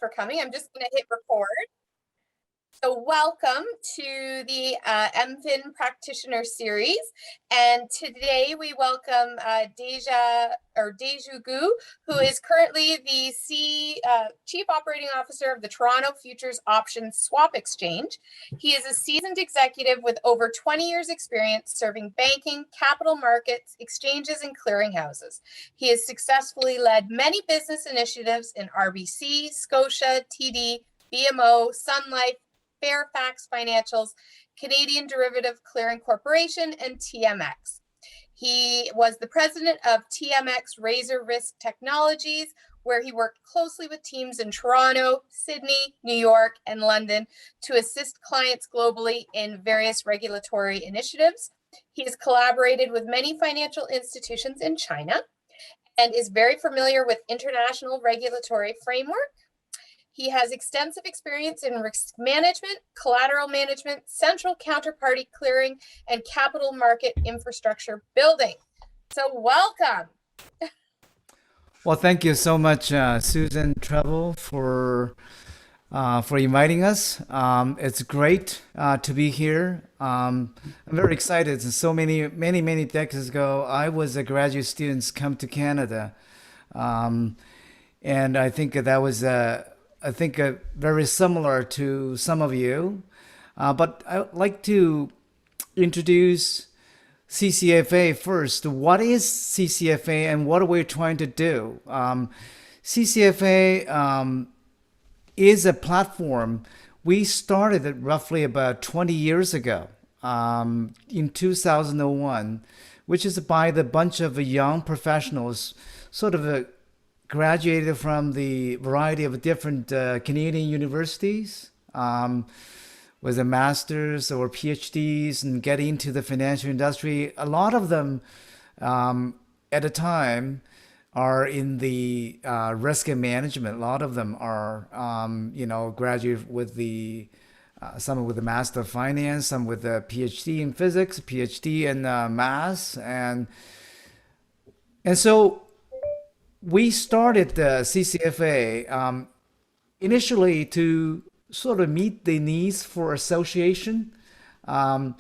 for coming. I'm just going to hit record. So welcome to the MFin Practitioner Series. And today we welcome DeGroote, who is currently the Chief Operating Officer of the Toronto Futures Options Swap Exchange. He is a seasoned executive with over 20 years experience serving banking, capital markets, exchanges, and clearinghouses. He has successfully led many business initiatives in RBC, Scotia, TD, BMO, Sun Life, Fairfax Financials, Canadian Derivative Clearing Corporation, and TMX. He was the president of TMX Razor Risk Technologies, where he worked closely with teams in Toronto, Sydney, New York, and London to assist clients globally in various regulatory initiatives. He has collaborated with many financial institutions in China and is very familiar with international regulatory framework. He has extensive experience in risk management, collateral management, central counterparty clearing, and capital market infrastructure building. So welcome. Well, thank you so much, Susan Treble, for inviting us. It's great to be here. I'm very excited. So many decades ago, I was a graduate student come to Canada, and I think that was very similar to some of you. But I'd like to introduce CCFA first. What is CCFA and what are we trying to do? CCFA is a platform. We started it roughly about 20 years ago, in 2001, which is by the bunch of young professionals, sort of graduated from the variety of different Canadian universities with a master's or PhDs and getting into the financial industry. A lot of them at the time are in the risk and management. A lot of them are, graduate with some with a Master of Finance, some with a PhD in physics, PhD in maths. And so we started the CCFA initially to sort of meet the needs for association. Most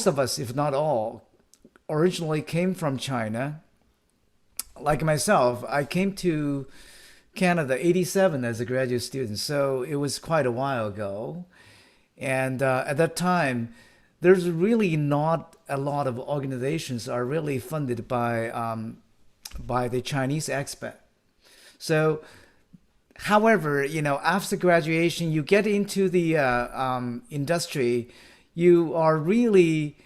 of us, if not all, originally came from China. Like myself, I came to Canada '87 as a graduate student, so it was quite a while ago. And at that time, there's really not a lot of organizations are really funded by the Chinese expat. So, however, after graduation, you get into the industry, you are really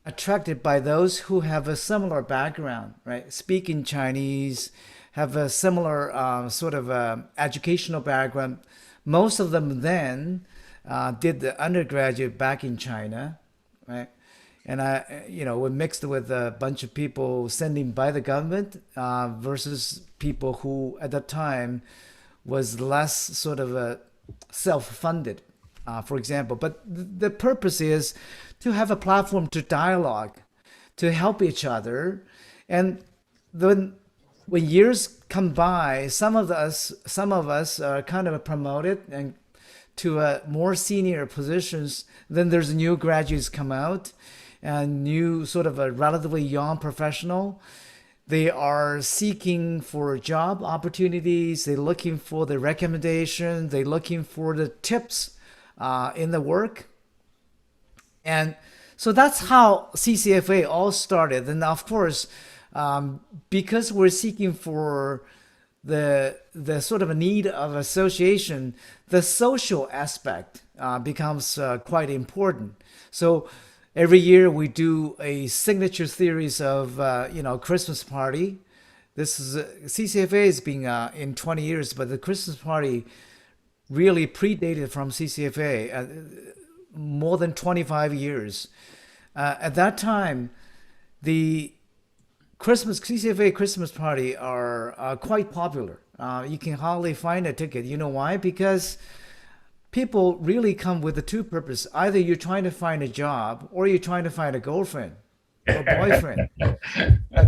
attracted by those who have a similar background, right? Speaking Chinese, have a similar sort of educational background. Most of them then did the undergraduate back in China, right? And we mixed with a bunch of people sending by the government versus people who at that time was less sort of self-funded, for example. But the purpose is to have a platform to dialogue, to help each other. And then when years come by, some of us are kind of promoted and to more senior positions. Then there's new graduates come out. And new sort of a relatively young professional. They are seeking for job opportunities. They're looking for the recommendation. They're looking for the tips in the work. And so that's how CCFA all started. And of course, because we're seeking for the sort of a need of association, the social aspect becomes quite important. So every year we do a signature series of, Christmas party. This is CCFA has been in 20 years, but the Christmas party really predated from CCFA more than 25 years. At that time, the CCFA Christmas party are quite popular. You can hardly find a ticket. You know why? Because people really come with the two purposes. Either you're trying to find a job or you're trying to find a girlfriend. or boyfriend.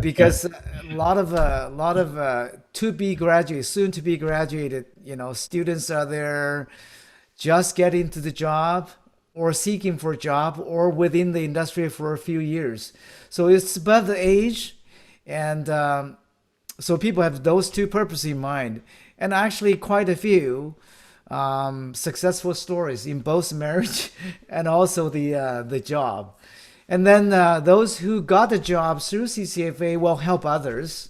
Because a lot of to be graduated, soon to be graduated, students are there just getting to the job or seeking for a job or within the industry for a few years. So it's above the age, and so people have those two purposes in mind, and actually quite a few successful stories in both marriage and also the job. And then those who got the job through CCFA will help others.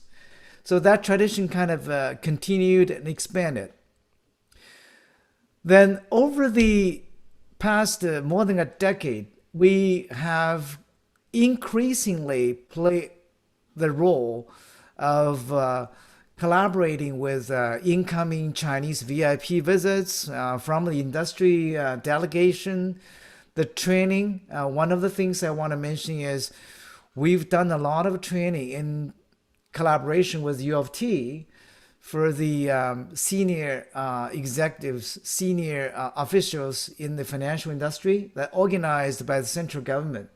So that tradition kind of continued and expanded. Then over the past more than a decade, we have increasingly played the role of collaborating with incoming Chinese VIP visits from the industry delegation, the training. One of the things I want to mention is we've done a lot of training in collaboration with U of T for the senior executives, senior officials in the financial industry that organized by the central government.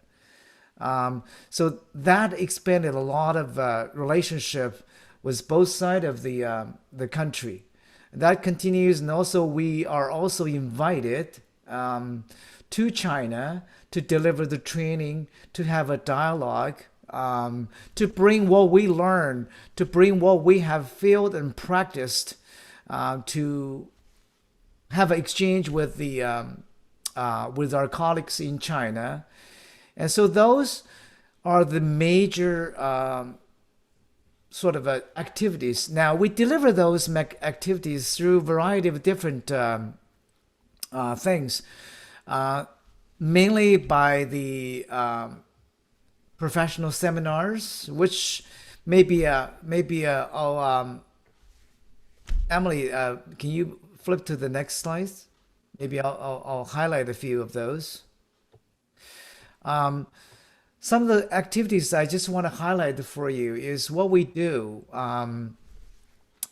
So that expanded a lot of relationship with both sides of the country. That continues, and also we are also invited to China to deliver the training, to have a dialogue, to bring what we learn, to bring what we have felt and practiced, to have an exchange with with our colleagues in China. And so those are the major sort of activities. Now we deliver those activities through a variety of different things, mainly by the professional seminars, which maybe Emily, can you flip to the next slide? Maybe I'll highlight a few of those. Some of the activities I just want to highlight for you is what we do. I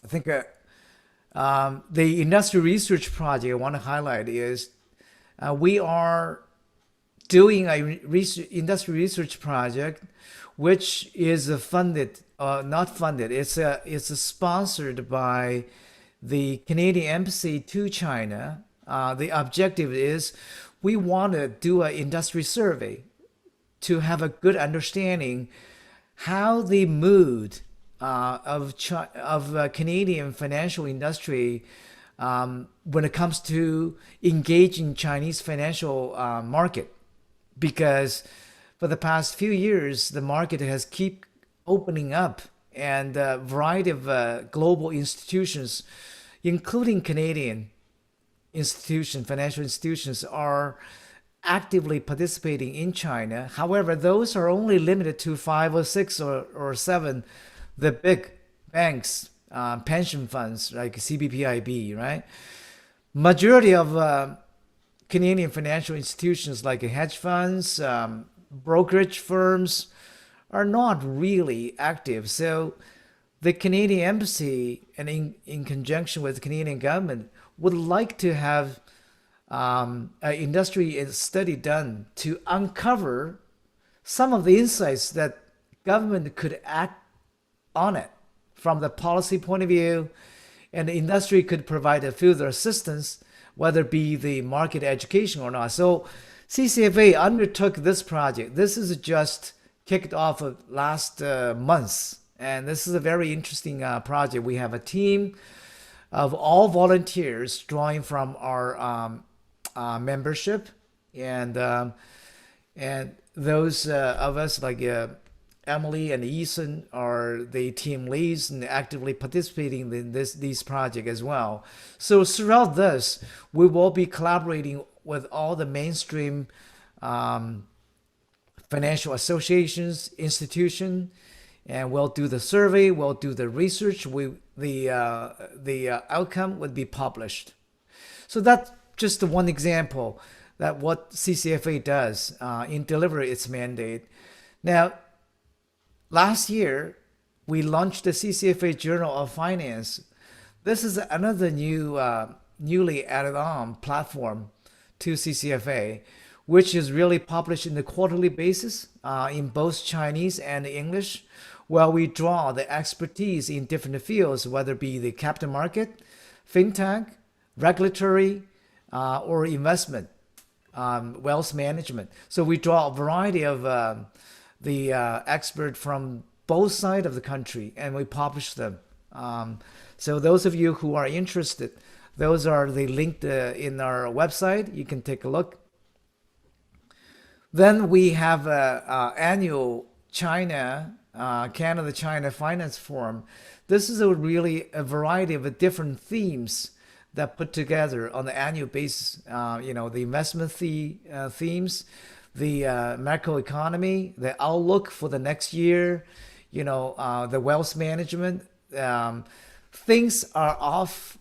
think the industry research project I want to highlight is we are doing a industry research project, which is funded, not funded. It's sponsored by the Canadian Embassy to China. The objective is we want to do an industry survey to have a good understanding how the mood of Canadian financial industry when it comes to engaging Chinese financial market. Because for the past few years, the market has keep opening up, and a variety of global institutions, including Canadian institutions, financial institutions, are actively participating in China. However, those are only limited to 5 or 6 or 7, the big banks, pension funds like CBPIB, right? Majority of Canadian financial institutions like hedge funds, brokerage firms are not really active. So the Canadian Embassy, and in conjunction with the Canadian government, would like to have an industry study done to uncover some of the insights that government could act on it from the policy point of view, and the industry could provide a further assistance, whether it be the market education or not. So CCFA undertook this project. This is just kicked off last month, and this is a very interesting project. We have a team of all volunteers drawing from our membership, and those of us like Emily and Ethan are the team leads and actively participating in these projects as well. So throughout this, we will be collaborating with all the mainstream financial associations, institutions, and we'll do the survey, we'll do the research. The outcome would be published. So that's just one example that what CCFA does in delivering its mandate. Now, last year, we launched the CCFA Journal of Finance. This is another newly added on platform to CCFA, which is really published in the quarterly basis in both Chinese and English, where we draw the expertise in different fields, whether it be the capital market, fintech, regulatory, or investment, wealth management. So we draw a variety of the expert from both sides of the country, and we publish them. So those of you who are interested, those are the linked in our website. You can take a look. Then we have an annual Canada-China Finance Forum. This is really a variety of different themes that put together on the annual basis. The investment themes, the macroeconomy, the outlook for the next year, the wealth management. Things are of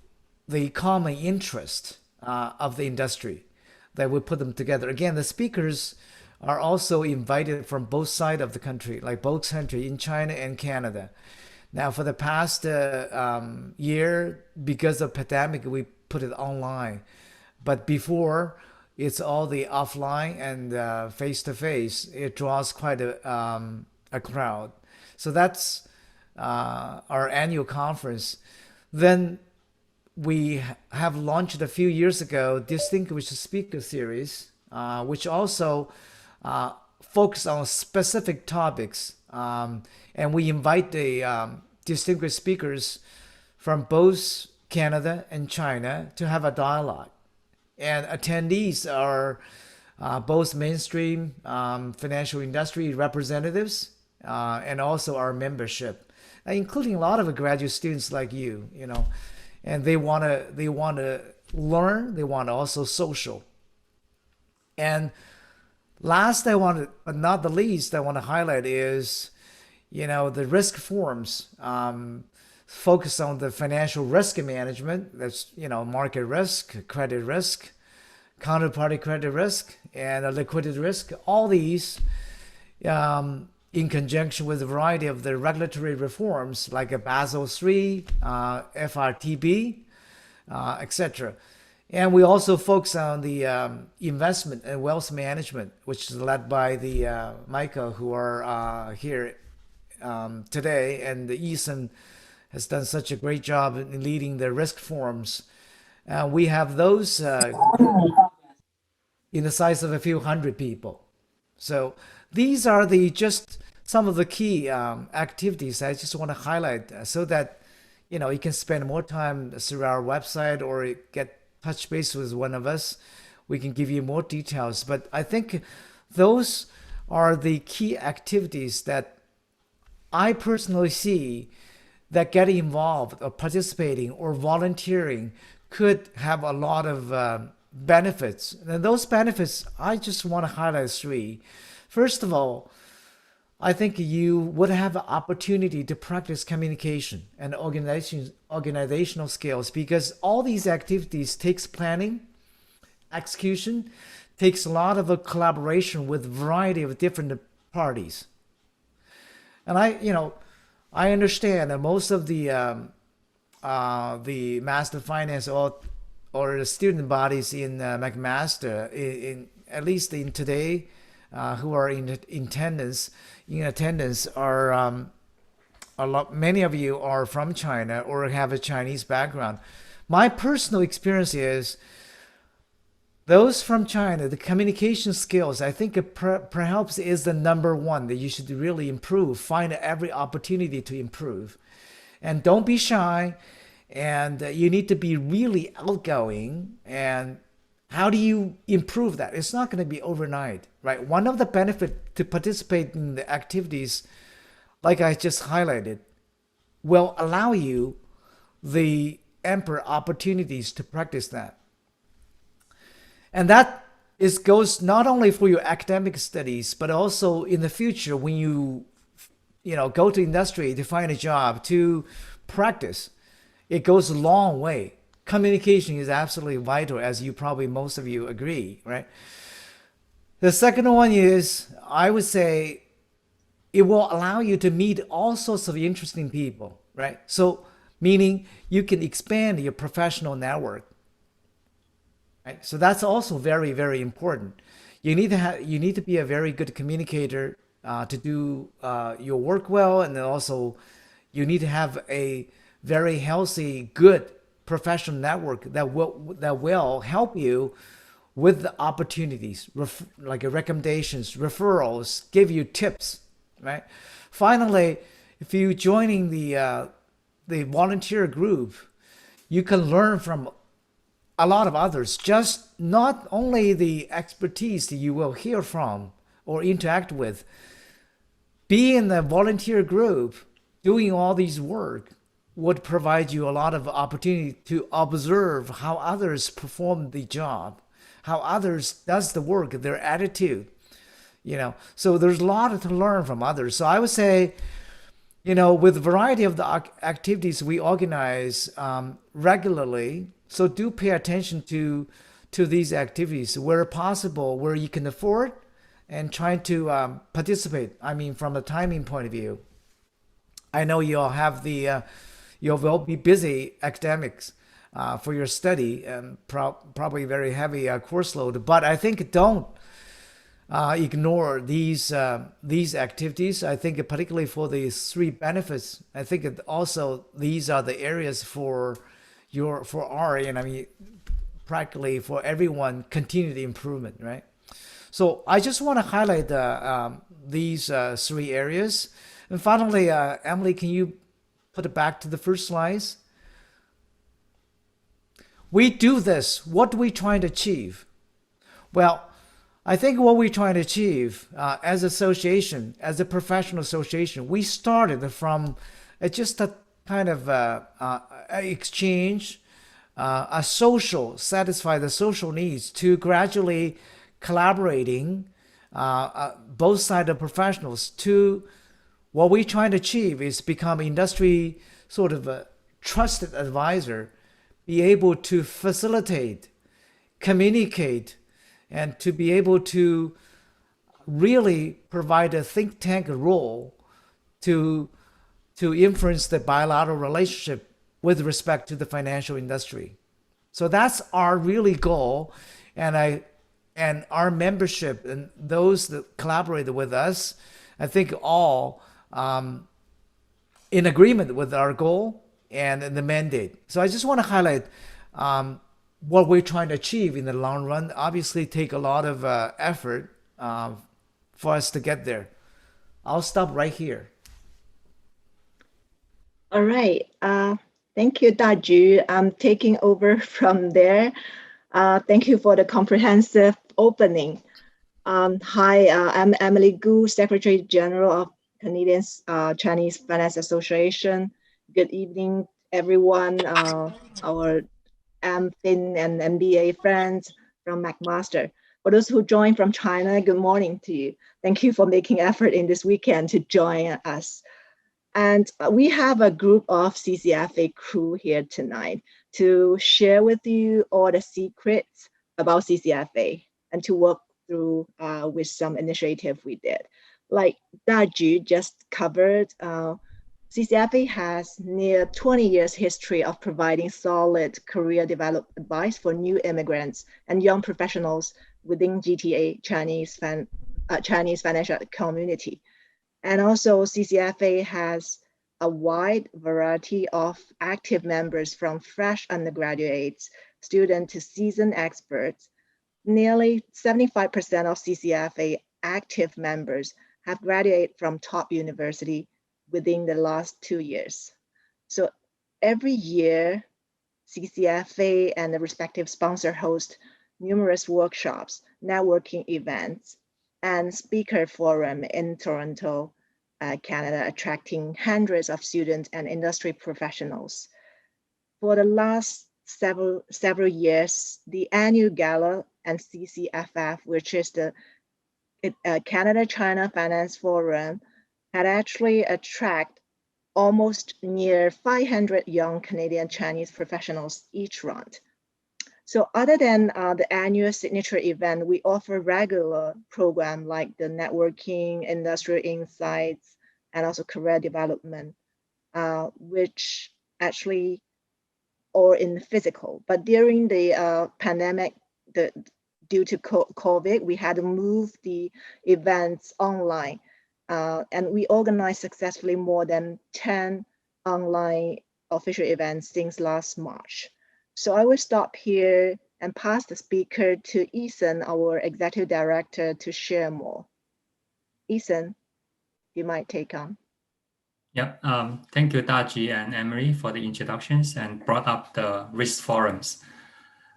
the common interest of the industry that we put them together. Again, the speakers are also invited from both sides of the country, like both countries in China and Canada. Now, for the past year, because of pandemic, we put it online. But before, it's all the offline and face-to-face. It draws quite a crowd. So that's our annual conference. Then we have launched a few years ago Distinguished Speaker Series, which also focus on specific topics. And we invite the distinguished speakers from both Canada and China to have a dialogue. And attendees are both mainstream financial industry representatives and also our membership, including a lot of graduate students like you, and they want to learn, they want to also social. And last, but not the least, I want to highlight is, the risk forums focus on the financial risk management. That's, market risk, credit risk, counterparty credit risk, and liquidity risk. All these in conjunction with a variety of the regulatory reforms like a Basel III, FRTB, etc. And we also focus on the investment and wealth management, which is led by the Michael, who are here today, and Ethan has done such a great job in leading the risk forums. We have those in the size of a few hundred people. So these are just some of the key activities I just want to highlight so that you can spend more time through our website or get touch base with one of us. We can give you more details. But I think those are the key activities that I personally see that getting involved or participating or volunteering could have a lot of benefits. And those benefits, I just want to highlight three. First of all, I think you would have an opportunity to practice communication and organizational skills, because all these activities takes planning, execution, takes a lot of a collaboration with a variety of different parties. And I understand that most of the Master Finance or the student bodies in McMaster, in at least in today, who are in attendance are a lot. Many of you are from China or have a Chinese background. My personal experience is those from China, the communication skills, I think perhaps is the number one that you should really improve. Find every opportunity to improve, and don't be shy. And you need to be really outgoing. And how do you improve that? It's not going to be overnight, right? One of the benefits to participate in the activities, like I just highlighted, will allow you the ample opportunities to practice that. And that goes not only for your academic studies, but also in the future when you go to industry to find a job, to practice. It goes a long way. Communication is absolutely vital, as most of you agree, right? The second one is, I would say, it will allow you to meet all sorts of interesting people, right? So, meaning you can expand your professional network, right? So that's also very, very important. you need to be a very good communicator to do your work well, and then also you need to have a very healthy, good professional network that will help you with the opportunities, like recommendations, referrals, give you tips, right? Finally, if you joining the volunteer group, you can learn from a lot of others, just not only the expertise that you will hear from or interact with. Being in the volunteer group, doing all these work would provide you a lot of opportunity to observe how others perform the job, how others does the work, their attitude, So there's a lot to learn from others. So I would say, with a variety of the activities we organize regularly, so do pay attention to these activities where possible, where you can afford, and try to participate. I mean, from a timing point of view, I know you all have you will be busy academics for your study and probably very heavy course load. But I think don't ignore these activities. I think particularly for the 3 benefits, I think also these are the areas for our, and I mean, practically for everyone, continued improvement, right? So I just want to highlight these 3 areas. And finally, Emily, can you put it back to the first slides? We do this. What are we trying to achieve? Well, I think what we're trying to achieve as an association, as a professional association, we started from just a kind of exchange, satisfy the social needs, to gradually collaborating both sides of professionals, to what we're trying to achieve is become industry sort of a trusted advisor, be able to facilitate, communicate, and to be able to really provide a think tank role to influence the bilateral relationship with respect to the financial industry. So that's our really goal, and our membership and those that collaborated with us, I think all in agreement with our goal and the mandate. So I just want to highlight what we're trying to achieve in the long run. Obviously take a lot of effort for us to get there. I'll stop right here. All right. Thank you, Daju. I'm taking over from there. Thank you for the comprehensive opening. Hi, I'm Emily Gu, Secretary General of Canadian Chinese Finance Association. Good evening, everyone. Our MFin and MBA friends from McMaster. For those who joined from China, good morning to you. Thank you for making effort in this weekend to join us. And we have a group of CCFA crew here tonight to share with you all the secrets about CCFA and to work through with some initiative we did. Like Daju just covered, CCFA has near 20 years history of providing solid career development advice for new immigrants and young professionals within GTA Chinese financial community. And also CCFA has a wide variety of active members, from fresh undergraduates, students to seasoned experts. Nearly 75% of CCFA active members have graduated from top university within the last 2 years. So every year, CCFA and the respective sponsor host numerous workshops, networking events, and speaker forum in Toronto, Canada, attracting hundreds of students and industry professionals. For the last several years, the annual gala and CCFF, which is the Canada-China Finance Forum, had actually attracted almost near 500 young Canadian Chinese professionals each round. So other than the annual signature event, we offer regular programs like the networking, industrial insights, and also career development, which actually, or in physical. But during the pandemic, due to COVID, we had to move the events online. And we organized successfully more than 10 online official events since last March. So I will stop here and pass the speaker to Ethan, our Executive Director, to share more. Ethan, you might take on. Yep. Thank you, Daji and Emery, for the introductions and brought up the risk forums.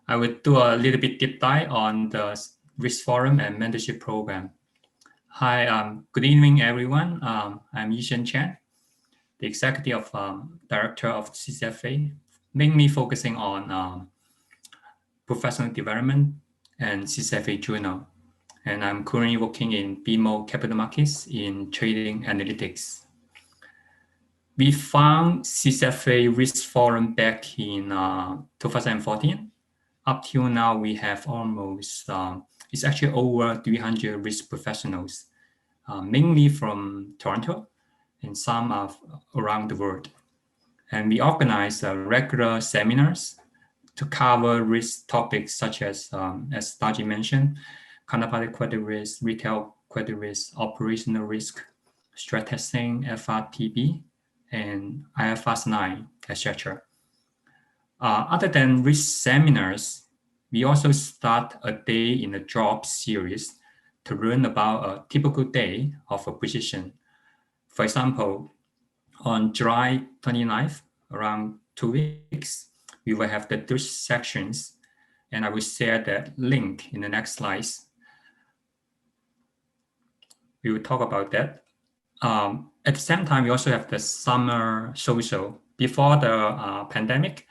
I will do a little bit deep dive on the risk forum and mentorship program. Hi, good evening, everyone. I'm Yishen Chen, the Executive Director of CCFA, mainly focusing on professional development and CCFA Journal. And I'm currently working in BMO Capital Markets in trading analytics. We found CCFA Risk Forum back in 2014. Up till now, we have almost, it's actually over 300 risk professionals, mainly from Toronto and some around the world. And we organize regular seminars to cover risk topics such as Daji mentioned, counterparty credit risk, retail credit risk, operational risk, stress testing, FRTB, and IFRS 9, etc. Other than risk seminars, we also start a day in a job series to learn about a typical day of a position. For example, on July 29th, around 2 weeks, we will have the three sections, and I will share that link in the next slides. We will talk about that. At the same time, we also have the summer social. Before the pandemic,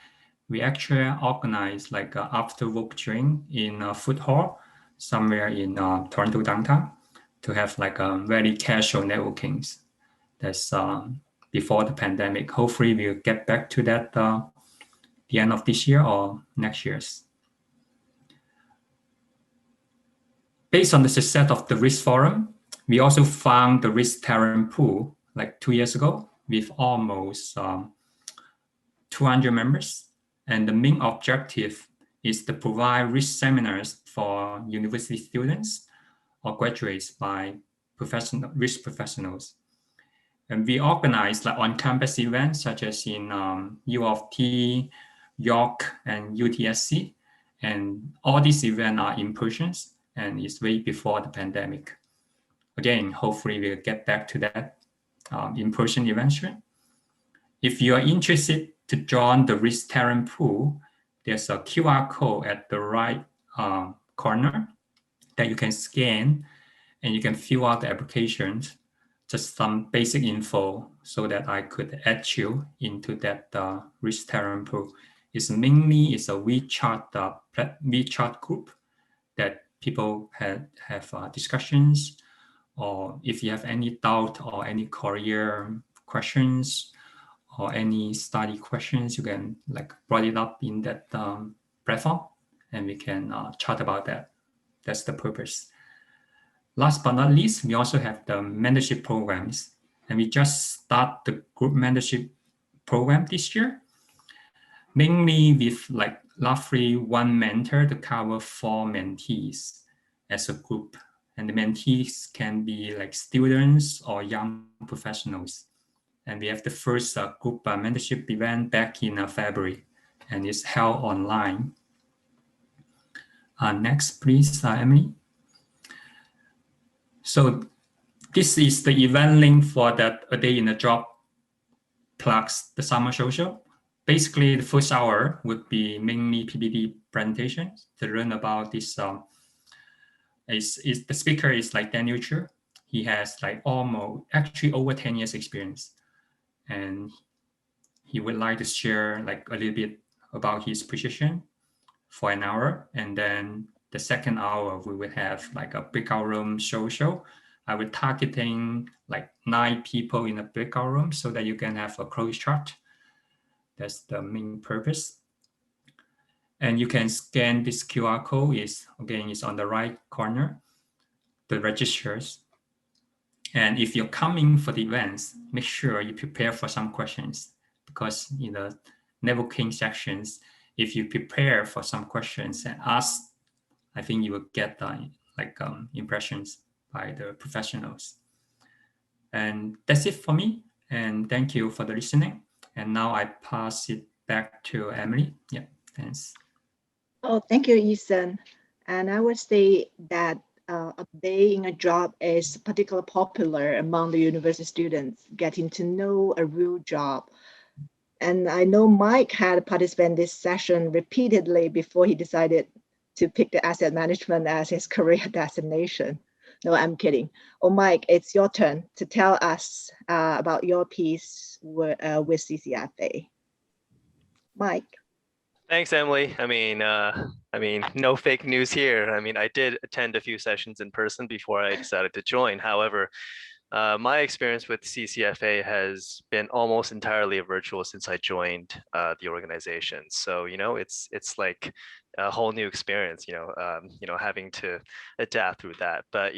we actually organized like after work drink in a food hall somewhere in Toronto downtown to have like a very casual networking. That's before the pandemic. Hopefully we'll get back to that the end of this year or next year's. Based on the success of the risk forum, we also found the risk talent pool like 2 years ago with almost 200 members. And the main objective is to provide risk seminars for university students or graduates by risk professionals. And we organize like on-campus events such as in U of T, York, and UTSC. And all these events are in person, and it's way before the pandemic. Again, hopefully we'll get back to that in-person eventually. If you are interested to join the risk talent pool, there's a QR code at the right corner that you can scan, and you can fill out the applications, just some basic info so that I could add you into that risk talent pool. It's a WeChat group that people have discussions, or if you have any doubt or any career questions or any study questions, you can like brought it up in that platform, and we can chat about that. That's the purpose. Last but not least, we also have the mentorship programs, and we just start the group mentorship program this year, mainly with like roughly one mentor to cover 4 mentees as a group. And the mentees can be like students or young professionals. And we have the first group mentorship event back in February, and it's held online. Next, please, Emily. So this is the event link for that A Day in the Job plus the summer social. Basically, the first hour would be mainly PPT presentations to learn about this. The speaker is like Daniel Chu. He has like almost actually over 10 years experience, and he would like to share like a little bit about his position for an hour. And then the second hour, we will have like a breakout room social. I will targeting like 9 people in a breakout room so that you can have a closed chat. That's the main purpose. And you can scan this QR code is on the right corner, the registers. And if you're coming for the events, make sure you prepare for some questions, because in the networking sections, if you prepare for some questions and ask I think you will get impressions by the professionals. And that's it for me. And thank you for the listening. And now I pass it back to Emily. Yeah, thanks. Oh, thank you, Ethan. And I would say that a day in a job is particularly popular among the university students, getting to know a real job. And I know Mike had participated in this session repeatedly before he decided to pick the asset management as his career destination. No, I'm kidding. Oh, Mike, it's your turn to tell us about your piece with CCFA. Mike. Thanks, Emily. I mean, no fake news here. I mean, I did attend a few sessions in person before I decided to join. However, my experience with CCFA has been almost entirely virtual since I joined the organization. So, it's like a whole new experience, having to adapt through that. But,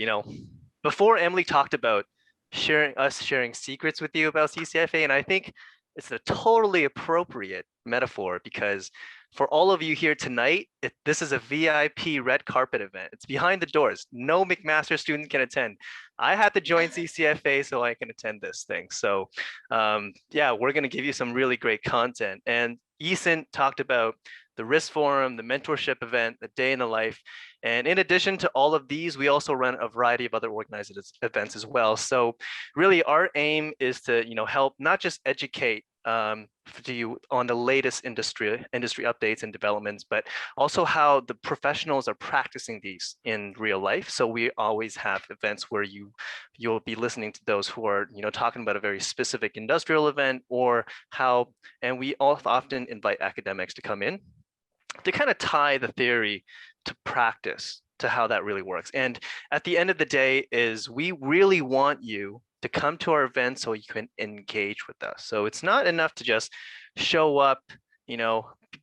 before Emily talked about sharing secrets with you about CCFA, and I think it's a totally appropriate metaphor because for all of you here tonight, this is a VIP red carpet event. It's behind the doors. No McMaster student can attend. I had to join CCFA so I can attend this thing. So yeah, we're going to give you some really great content. And Ethan talked about the risk forum, the mentorship event, the day in the life. And in addition to all of these, we also run a variety of other organized events as well. So really our aim is to help not just educate to you on the latest industry updates and developments, but also how the professionals are practicing these in real life. So we always have events where you'll be listening to those who are talking about a very specific industrial event or how, and we often invite academics to come in to kind of tie the theory to practice to how that really works. And at the end of the day is we really want you to come to our event so you can engage with us. So it's not enough to just show up,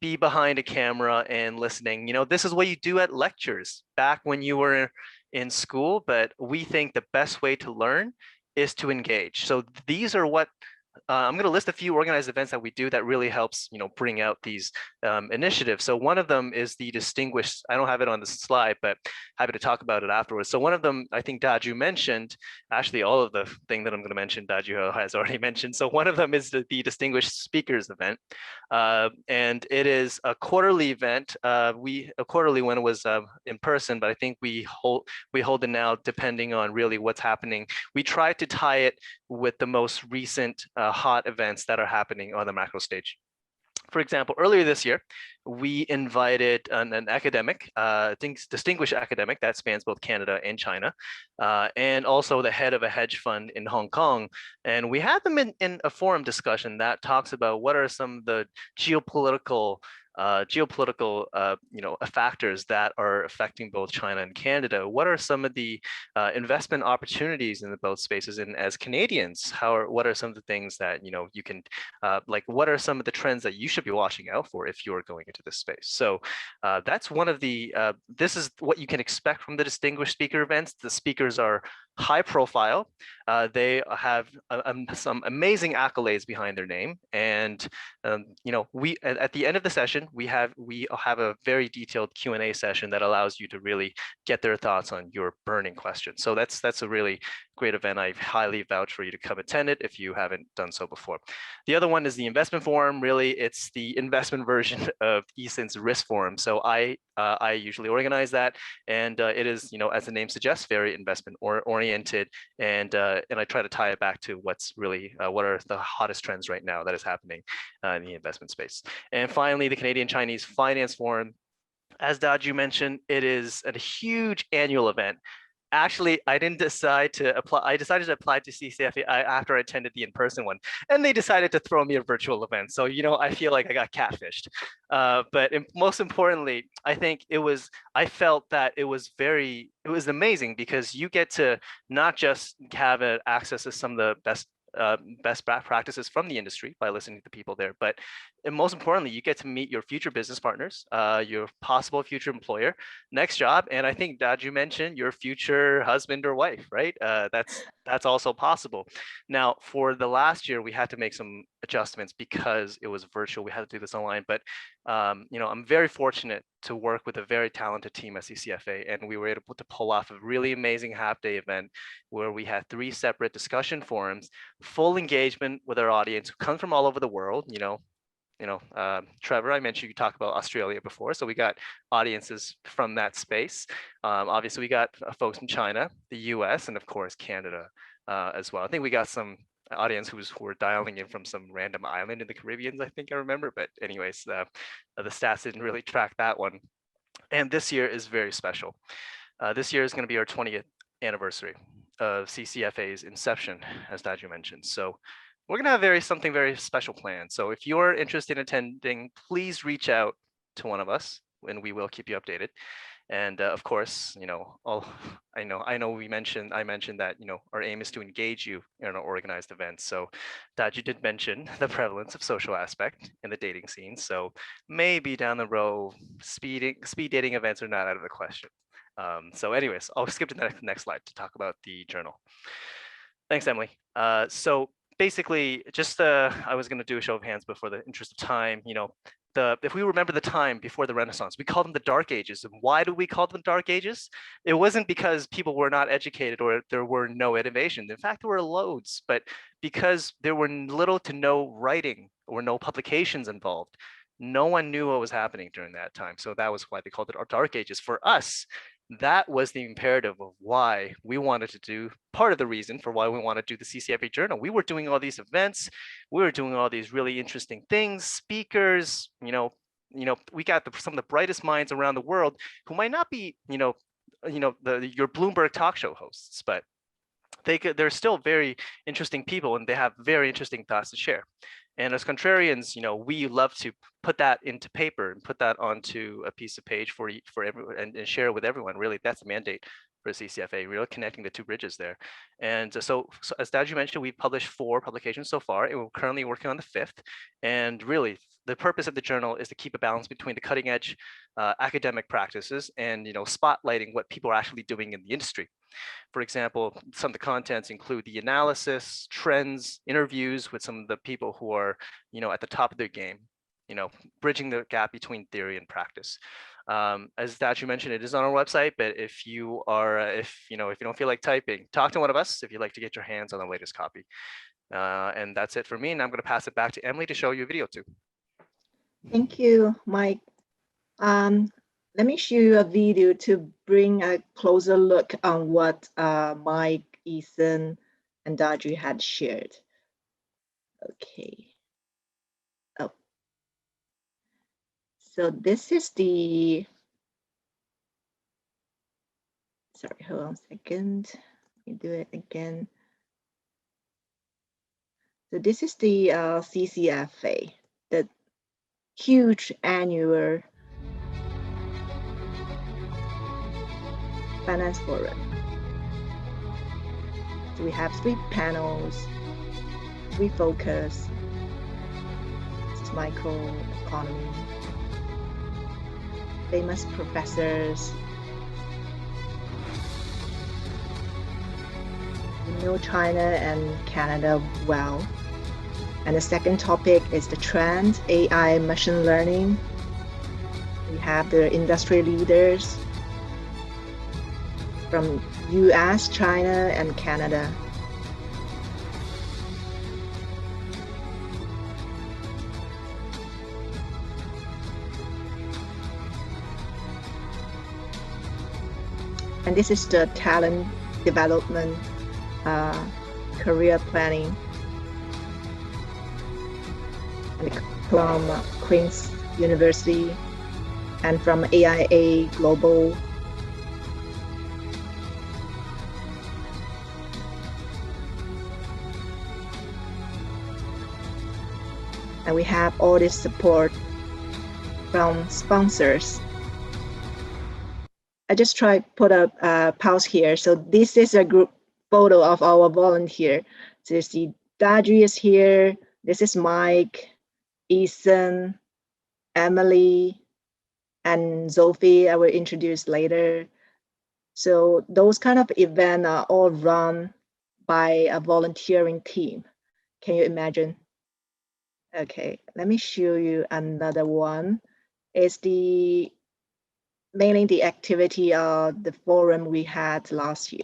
be behind a camera and listening. This is what you do at lectures back when you were in school, but we think the best way to learn is to engage. So these are what I'm going to list a few organized events that we do that really helps, bring out these initiatives. So one of them is the distinguished, I don't have it on the slide, but happy to talk about it afterwards. So one of them, I think Daju mentioned, actually all of the thing that I'm going to mention, Daju has already mentioned. So one of them is the Distinguished Speakers event. And it is a quarterly event. A quarterly when it was in person, but I think we hold it now depending on really what's happening. We try to tie it with the most recent hot events that are happening on the macro stage. For example, earlier this year, we invited an academic, distinguished academic that spans both Canada and China, and also the head of a hedge fund in Hong Kong. And we had them in a forum discussion that talks about what are some of the geopolitical factors that are affecting both China and Canada. What are some of the investment opportunities in the both spaces? And as Canadians, what are some of the things that you can what are some of the trends that you should be watching out for if you're going into this space? So that's one of the. This is what you can expect from the distinguished speaker events. The speakers are high profile. They have some amazing accolades behind their name, and we at the end of the session we have a very detailed Q&A session that allows you to really get their thoughts on your burning questions. So that's a really great event. I highly vouch for you to come attend it if you haven't done so before. The other one is the investment forum. Really, it's the investment version of Ethan's risk forum. So I usually organize that, and it is, as the name suggests, very investment oriented, and I try to tie it back to what's really what are the hottest trends right now that is happening in the investment space. And finally, the Canadian Chinese Finance Forum. As Daju mentioned, it is a huge annual event. Actually, I didn't decide to apply. I decided to apply to CCFA after I attended the in-person one, and they decided to throw me a virtual event. So, I feel like I got catfished. But most importantly, I think I felt that it was amazing because you get to not just have access to some of the best practices from the industry by listening to people there, but most importantly, you get to meet your future business partners, your possible future employer, next job, and I think Daju mentioned your future husband or wife, right? That's that's also possible. Now, for the last year, we had to make some adjustments because it was virtual. We had to do this online, but I'm very fortunate to work with a very talented team at CCFA, and we were able to pull off a really amazing half-day event where we had 3 separate discussion forums, full engagement with our audience who come from all over the world. Trevor, I mentioned you talked about Australia before, so we got audiences from that space. Obviously, we got folks from China, the US, and of course, Canada as well. I think we got some audience who were dialing in from some random island in the Caribbean, I think I remember. But anyways, the stats didn't really track that one. And this year is very special. This year is going to be our 20th anniversary of CCFA's inception, as Daju mentioned. So we're going to have something very special planned. So if you're interested in attending, please reach out to one of us and we will keep you updated. And of course, I know I mentioned that, our aim is to engage you in our organized events. So Daju did mention the prevalence of social aspect in the dating scene. So maybe down the road, speed dating events are not out of the question. So anyways, I'll skip to the next slide to talk about the journal. Thanks, Emily. So basically, just I was going to do a show of hands, but for the interest of time, if we remember the time before the Renaissance, we call them the Dark Ages. And why do we call them Dark Ages? It wasn't because people were not educated or there were no innovations. In fact, there were loads, but because there were little to no writing or no publications involved, no one knew what was happening during that time. So that was why they called it our Dark Ages. For us, that was the imperative of why we wanted to do, part of the reason for why we want to do the CCFA Journal. We were doing all these events, we were doing all these really interesting things, speakers, we got some of the brightest minds around the world who might not be, your Bloomberg talk show hosts, but they're still very interesting people and they have very interesting thoughts to share. And as contrarians, we love to put that into paper and put that onto a piece of page for everyone and share it with everyone. Really, that's the mandate for CCFA, really connecting the two bridges there. And so as Daju mentioned, we've published 4 publications so far, and we're currently working on the 5th. And really, the purpose of the journal is to keep a balance between the cutting edge academic practices and spotlighting what people are actually doing in the industry. For example, some of the contents include the analysis, trends, interviews with some of the people who are, at the top of their game, bridging the gap between theory and practice. As Daju mentioned, it is on our website, but if you don't feel like typing, talk to one of us if you'd like to get your hands on the latest copy. And that's it for me. And I'm going to pass it back to Emily to show you a video too. Thank you, Mike. Let me show you a video to bring a closer look on what Mike, Ethan, and Daju had shared. Okay. Oh. So this is the, sorry, hold on a second. Let me do it again. So this is the CCFA, the huge annual Finance Forum. So we have 3 panels, 3 focus. This is microeconomy, famous professors. We know China and Canada well. And the second topic is the trend, AI, machine learning. We have the industry leaders from US, China, and Canada. And this is the talent development, career planning. And from Queen's University and from AIA Global. And we have all this support from sponsors. I just try put a pause here. So this is a group photo of our volunteer. So you see Daju is here. This is Mike, Ethan, Emily, and Sophia I will introduce later. So those kind of events are all run by a volunteering team. Can you imagine? Okay, let me show you another one. It's mainly the activity of the forum we had last year.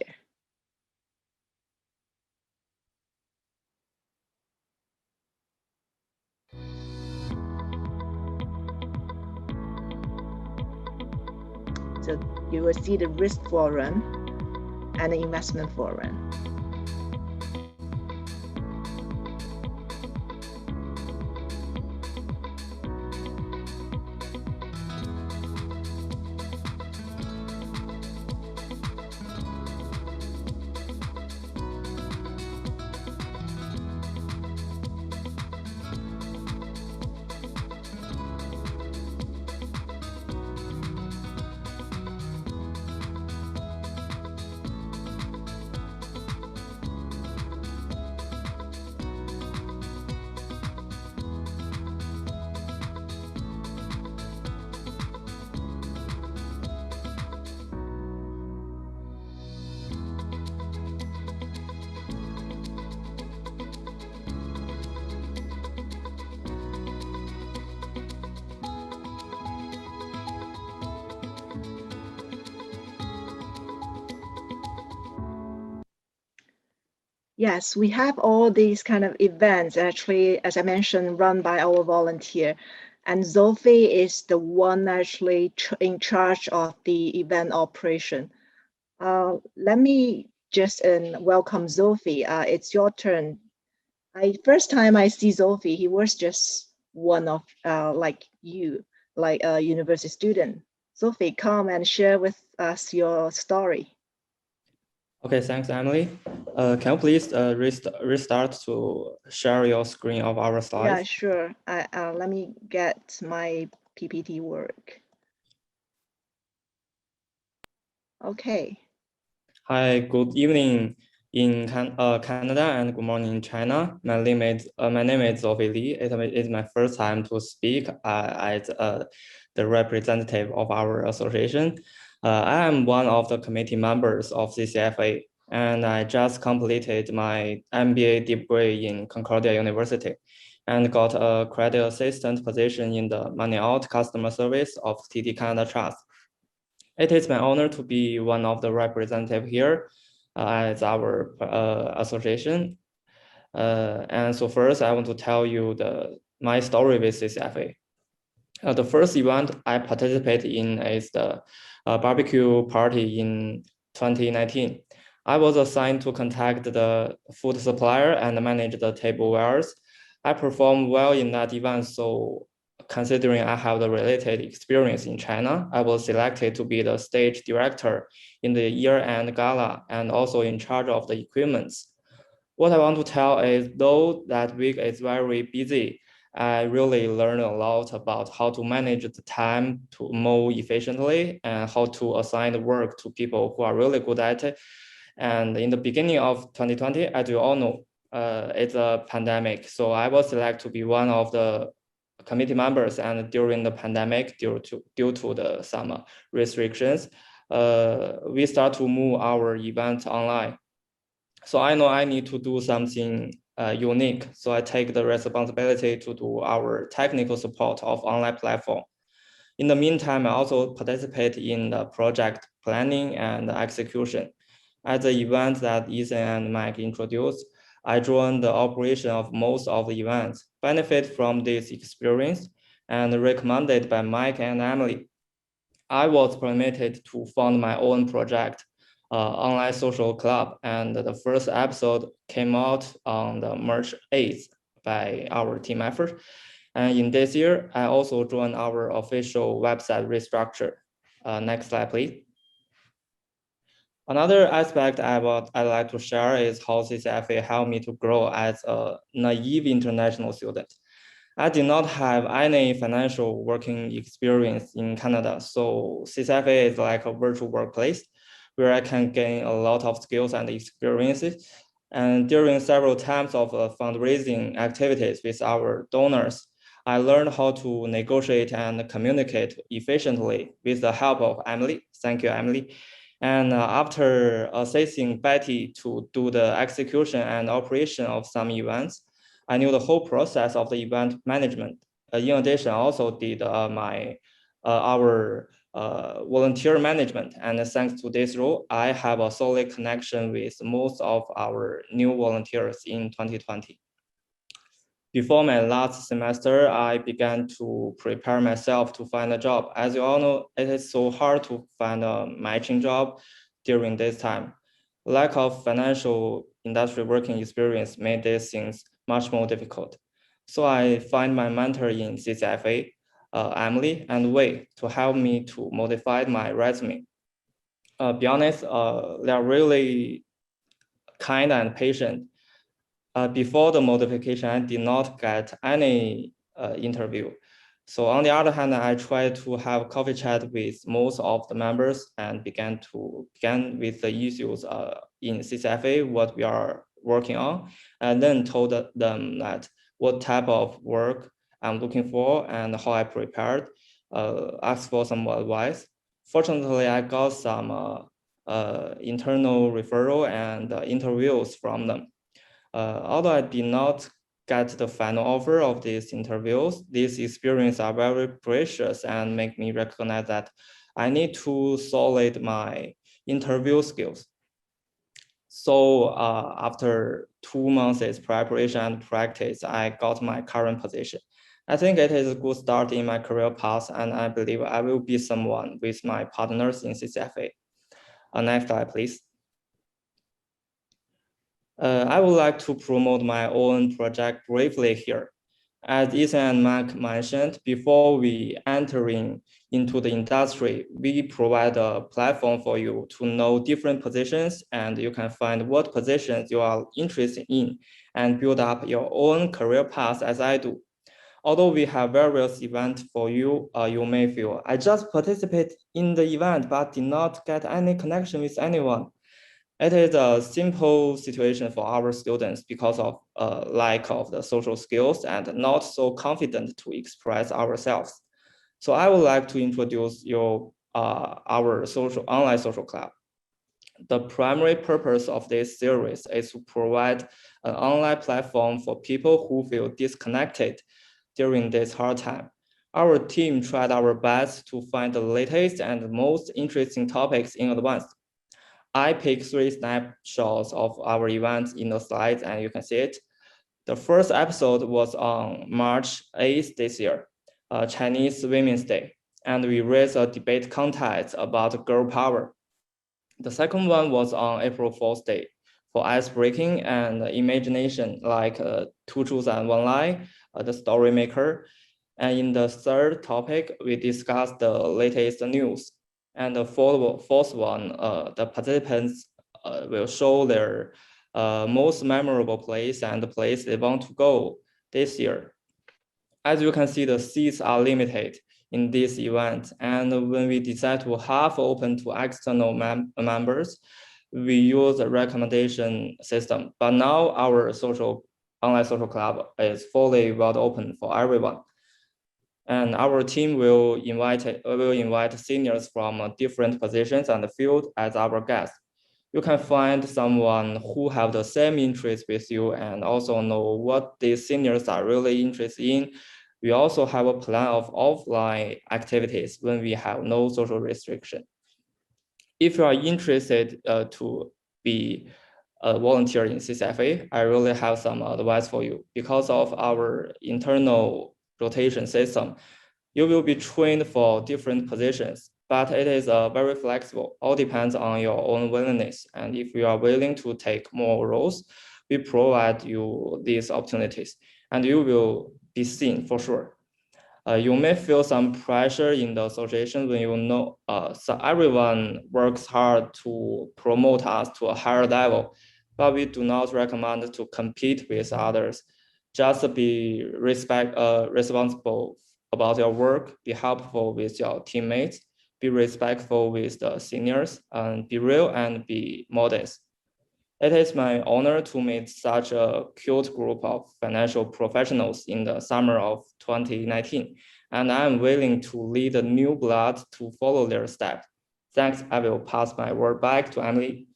So you will see the risk forum and the investment forum. Yes, we have all these kind of events, actually, as I mentioned, run by our volunteer. And Sophie is the one actually in charge of the event operation. Let me just welcome Sophie. It's your turn. First time I see Sophie, he was just one of like you, like a university student. Sophie, come and share with us your story. Okay, thanks, Emily. Can you please restart to share your screen of our slides? Yeah, sure. Let me get my PPT work. Okay. Hi, good evening in Canada and good morning in China. My name is Sophia Lee. It is my first time to speak as the representative of our association. I am one of the committee members of CCFA, and I just completed my MBA degree in Concordia University and got a credit assistant position in the money out customer service of TD Canada Trust. It is my honor to be one of the representatives here as our association. And so first, I want to tell you my story with CCFA. The first event I participated in is the barbecue party in 2019. I was assigned to contact the food supplier and manage the tablewares. I performed well in that event, so considering I have the related experience in China, I was selected to be the stage director in the year-end gala and also in charge of the equipments. What I want to tell is, though that week is very busy, I really learned a lot about how to manage the time to more efficiently and how to assign the work to people who are really good at it. And in the beginning of 2020, as you all know, it's a pandemic. So I was selected to be one of the committee members, and during the pandemic, due to the some restrictions, we start to move our event online. So I know I need to do something unique. So I take the responsibility to do our technical support of online platform. In the meantime, I also participate in the project planning and execution. At the event that Ethan and Mike introduced, I joined the operation of most of the events, benefit from this experience, and recommended by Mike and Emily. I was permitted to found my own project, online social club, and the first episode came out on the March 8th by our team effort. And in this year, I also joined our official website restructure. Next slide, please. Another aspect I'd like to share is how CCFA helped me to grow as a naive international student. I did not have any financial working experience in Canada, so CCFA is like a virtual workplace where I can gain a lot of skills and experiences. And during several times of fundraising activities with our donors, I learned how to negotiate and communicate efficiently with the help of Emily. Thank you, Emily. And after assisting Betty to do the execution and operation of some events, I knew the whole process of the event management. In addition, I also did our volunteer management. And thanks to this role, I have a solid connection with most of our new volunteers in 2020. Before my last semester, I began to prepare myself to find a job. As you all know, it is so hard to find a matching job during this time. Lack of financial industry working experience made these things much more difficult. So I find my mentor in CCFA, Emily and Wei, to help me to modify my resume. Be honest, they are really kind and patient. Before the modification, I did not get any interview. So on the other hand, I tried to have coffee chat with most of the members and began with the issues in CCFA, what we are working on, and then told them that what type of work I'm looking for and how I prepared, asked for some advice. Fortunately, I got some internal referral and interviews from them. Although I did not get the final offer of these interviews, these experiences are very precious and make me recognize that I need to solid my interview skills. So after 2 months of preparation and practice, I got my current position. I think it is a good start in my career path, and I believe I will be someone with my partners in CCFA. Next slide, please. I would like to promote my own project briefly here. As Ethan and Mark mentioned, before we entering into the industry, we provide a platform for you to know different positions, and you can find what positions you are interested in and build up your own career path as I do. Although we have various events for you, you may feel, I just participate in the event but did not get any connection with anyone. It is a simple situation for our students because of lack of the social skills and not so confident to express ourselves. So I would like to introduce you our online social club. The primary purpose of this series is to provide an online platform for people who feel disconnected during this hard time. Our team tried our best to find the latest and most interesting topics in advance. I picked 3 snapshots of our events in the slides, and you can see it. The first episode was on March 8th this year, Chinese Women's Day, and we raised a debate contest about girl power. The second one was on April Fool's Day for ice breaking and imagination, like Two Truths and One Lie, the story maker. And in the third topic, we discussed the latest news. And the fourth one, the participants will show their most memorable place and the place they want to go this year. As you can see, the seats are limited in this event. And when we decide to half open to external members, we use a recommendation system. But now our online social club is fully wide open for everyone. And our team will invite seniors from different positions and field as our guests. You can find someone who have the same interest with you and also know what these seniors are really interested in. We also have a plan of offline activities when we have no social restriction. If you are interested to be a volunteer in CCFA, I really have some advice for you. Because of our internal rotation system, you will be trained for different positions, but it is very flexible. All depends on your own willingness. And if you are willing to take more roles, we provide you these opportunities and you will be seen for sure. You may feel some pressure in the association when you know so everyone works hard to promote us to a higher level, but we do not recommend to compete with others. Just be responsible about your work, be helpful with your teammates, be respectful with the seniors, and be real and be modest. It is my honor to meet such a cute group of financial professionals in the summer of 2019, and I am willing to lead the new blood to follow their steps. Thanks. I will pass my word back to Emily.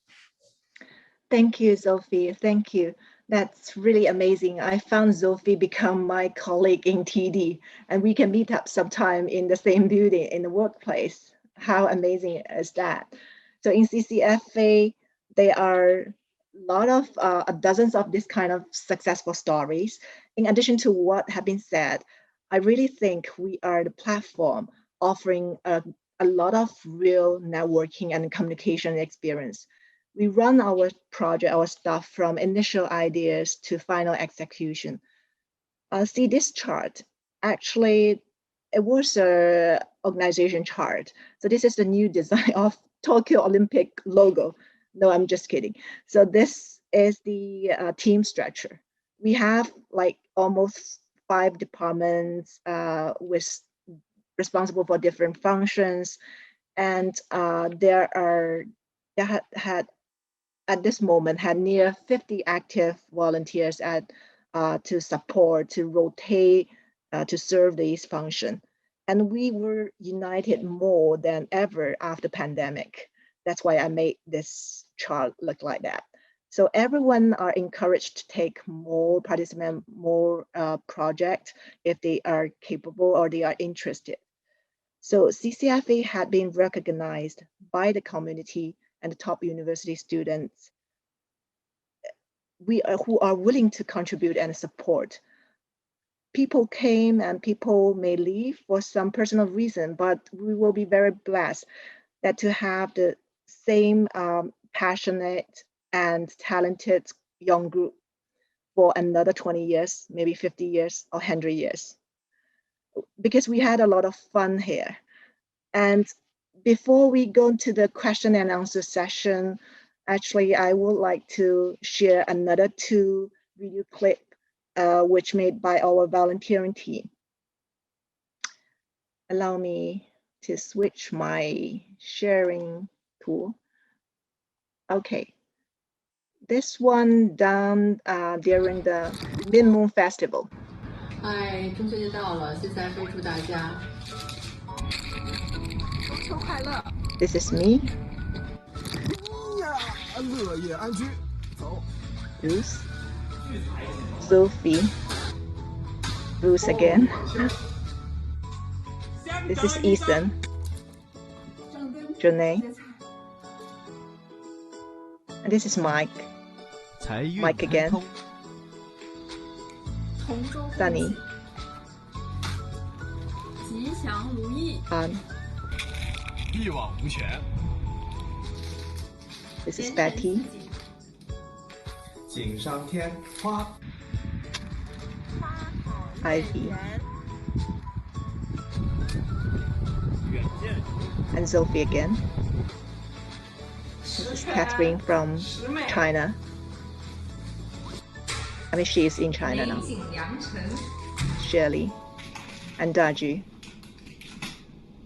Thank you, Sophie. Thank you. That's really amazing. I found Sophie become my colleague in TD, and we can meet up sometime in the same building in the workplace. How amazing is that? So in CCFA, there are dozens of this kind of successful stories. In addition to what have been said, I really think we are the platform offering a lot of real networking and communication experience. We run our project, our stuff from initial ideas to final execution. See this chart. Actually, it was an organization chart. So this is the new design of Tokyo Olympic logo. No, I'm just kidding. So this is the team structure. We have like almost 5 departments with responsible for different functions, and there had at this moment had near 50 active volunteers to support, to rotate, to serve these functions. And we were united more than ever after pandemic. That's why I made this chart look like that. So everyone are encouraged to take more participant, more project if they are capable or they are interested. So CCFA had been recognized by the community and the top university students who are willing to contribute and support. People came and people may leave for some personal reason, but we will be very blessed that to have the same passionate and talented young group for another 20 years, maybe 50 years or 100 years. Because we had a lot of fun here. And before we go into the question and answer session, actually, I would like to share another 2 video clips which made by our volunteering team. Allow me to switch my sharing tool. Okay. This one done during the Mid-Moon Festival. 嗨，中秋节到了，CCFA祝大家中秋快乐！ This is me. 呀，乐业安居，走。 Bruce, Sophie, Bruce again. This is Ethan, Janae, and this is Mike. Mike again. Sunny. 吉祥如意。 一往无前。 This is Betty. 锦上添花。 Ivy. 远见。 And Sophie again. This is Catherine from China. I mean, she is in China now. Shirley and Daji.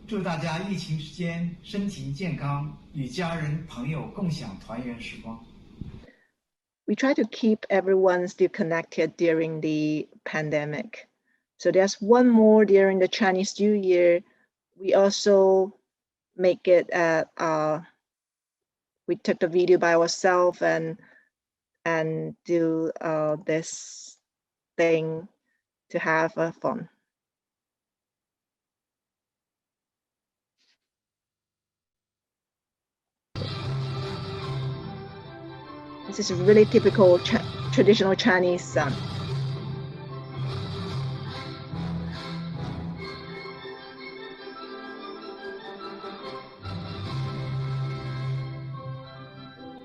祝大家疫情期间身体健康，与家人朋友共享团圆时光。 We try to keep everyone still connected during the pandemic. So there's one more during the Chinese New Year. We also make it we took the video by ourselves and do this thing to have fun. This is a really typical traditional Chinese sun.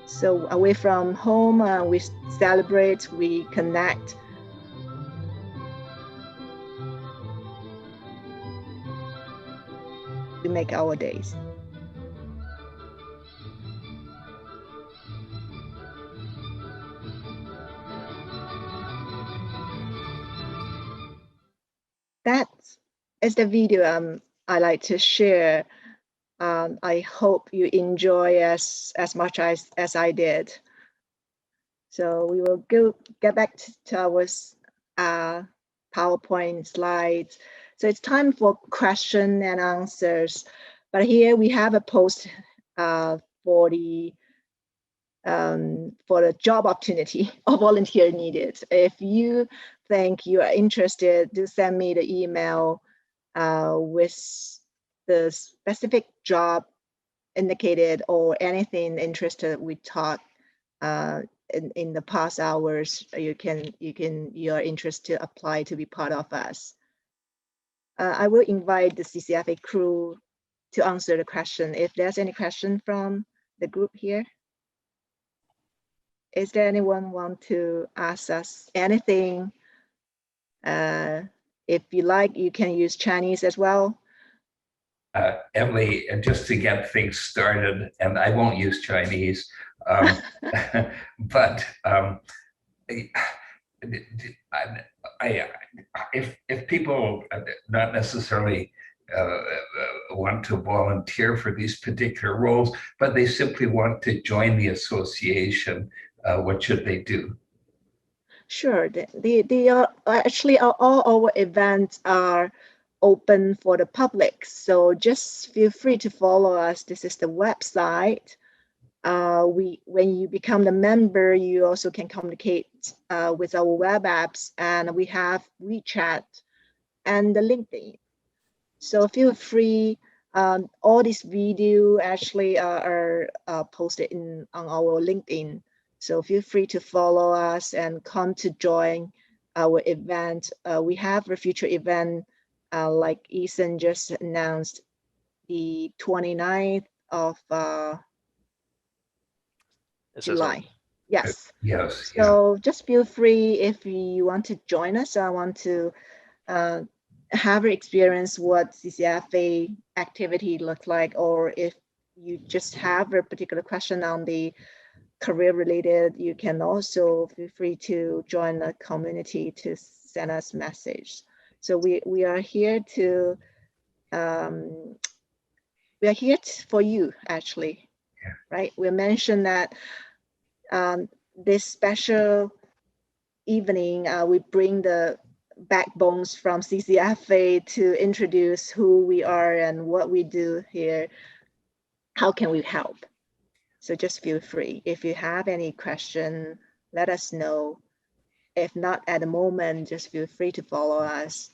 So away from home, we celebrate, we connect. We make our days. That is the video I like to share. I hope you enjoy as much as I did. So we will get back to our PowerPoint slides. So it's time for question and answers. But here we have a post for the job opportunity or volunteer needed. If you think you are interested, do send me the email with the specific job indicated or anything interested we talk in the past hours. You are interested to apply to be part of us. I will invite the CCFA crew to answer the question. If there's any question from the group here. Is there anyone want to ask us anything? If you like, you can use Chinese as well. Emily, just to get things started, and I won't use Chinese, but if people not necessarily want to volunteer for these particular roles, but they simply want to join the association, what should they do? Sure. They are actually all our events are open for the public. So just feel free to follow us. This is the website. When you become the member, you also can communicate with our web apps, and we have WeChat and the LinkedIn. So feel free. All these videos actually are posted on our LinkedIn. So feel free to follow us and come to join our event. We have a future event, like Ethan just announced, the 29th of July. Yes. Yes. So just feel free if you want to join us. I want to have experience what CCFA activity looks like, or if you just have a particular question on the career related, you can also feel free to join the community to send us message. So we are here to for you actually, right? We mentioned that this special evening we bring the backbones from CCFA to introduce who we are and what we do here. How can we help? So just feel free. If you have any question, let us know. If not at the moment, just feel free to follow us.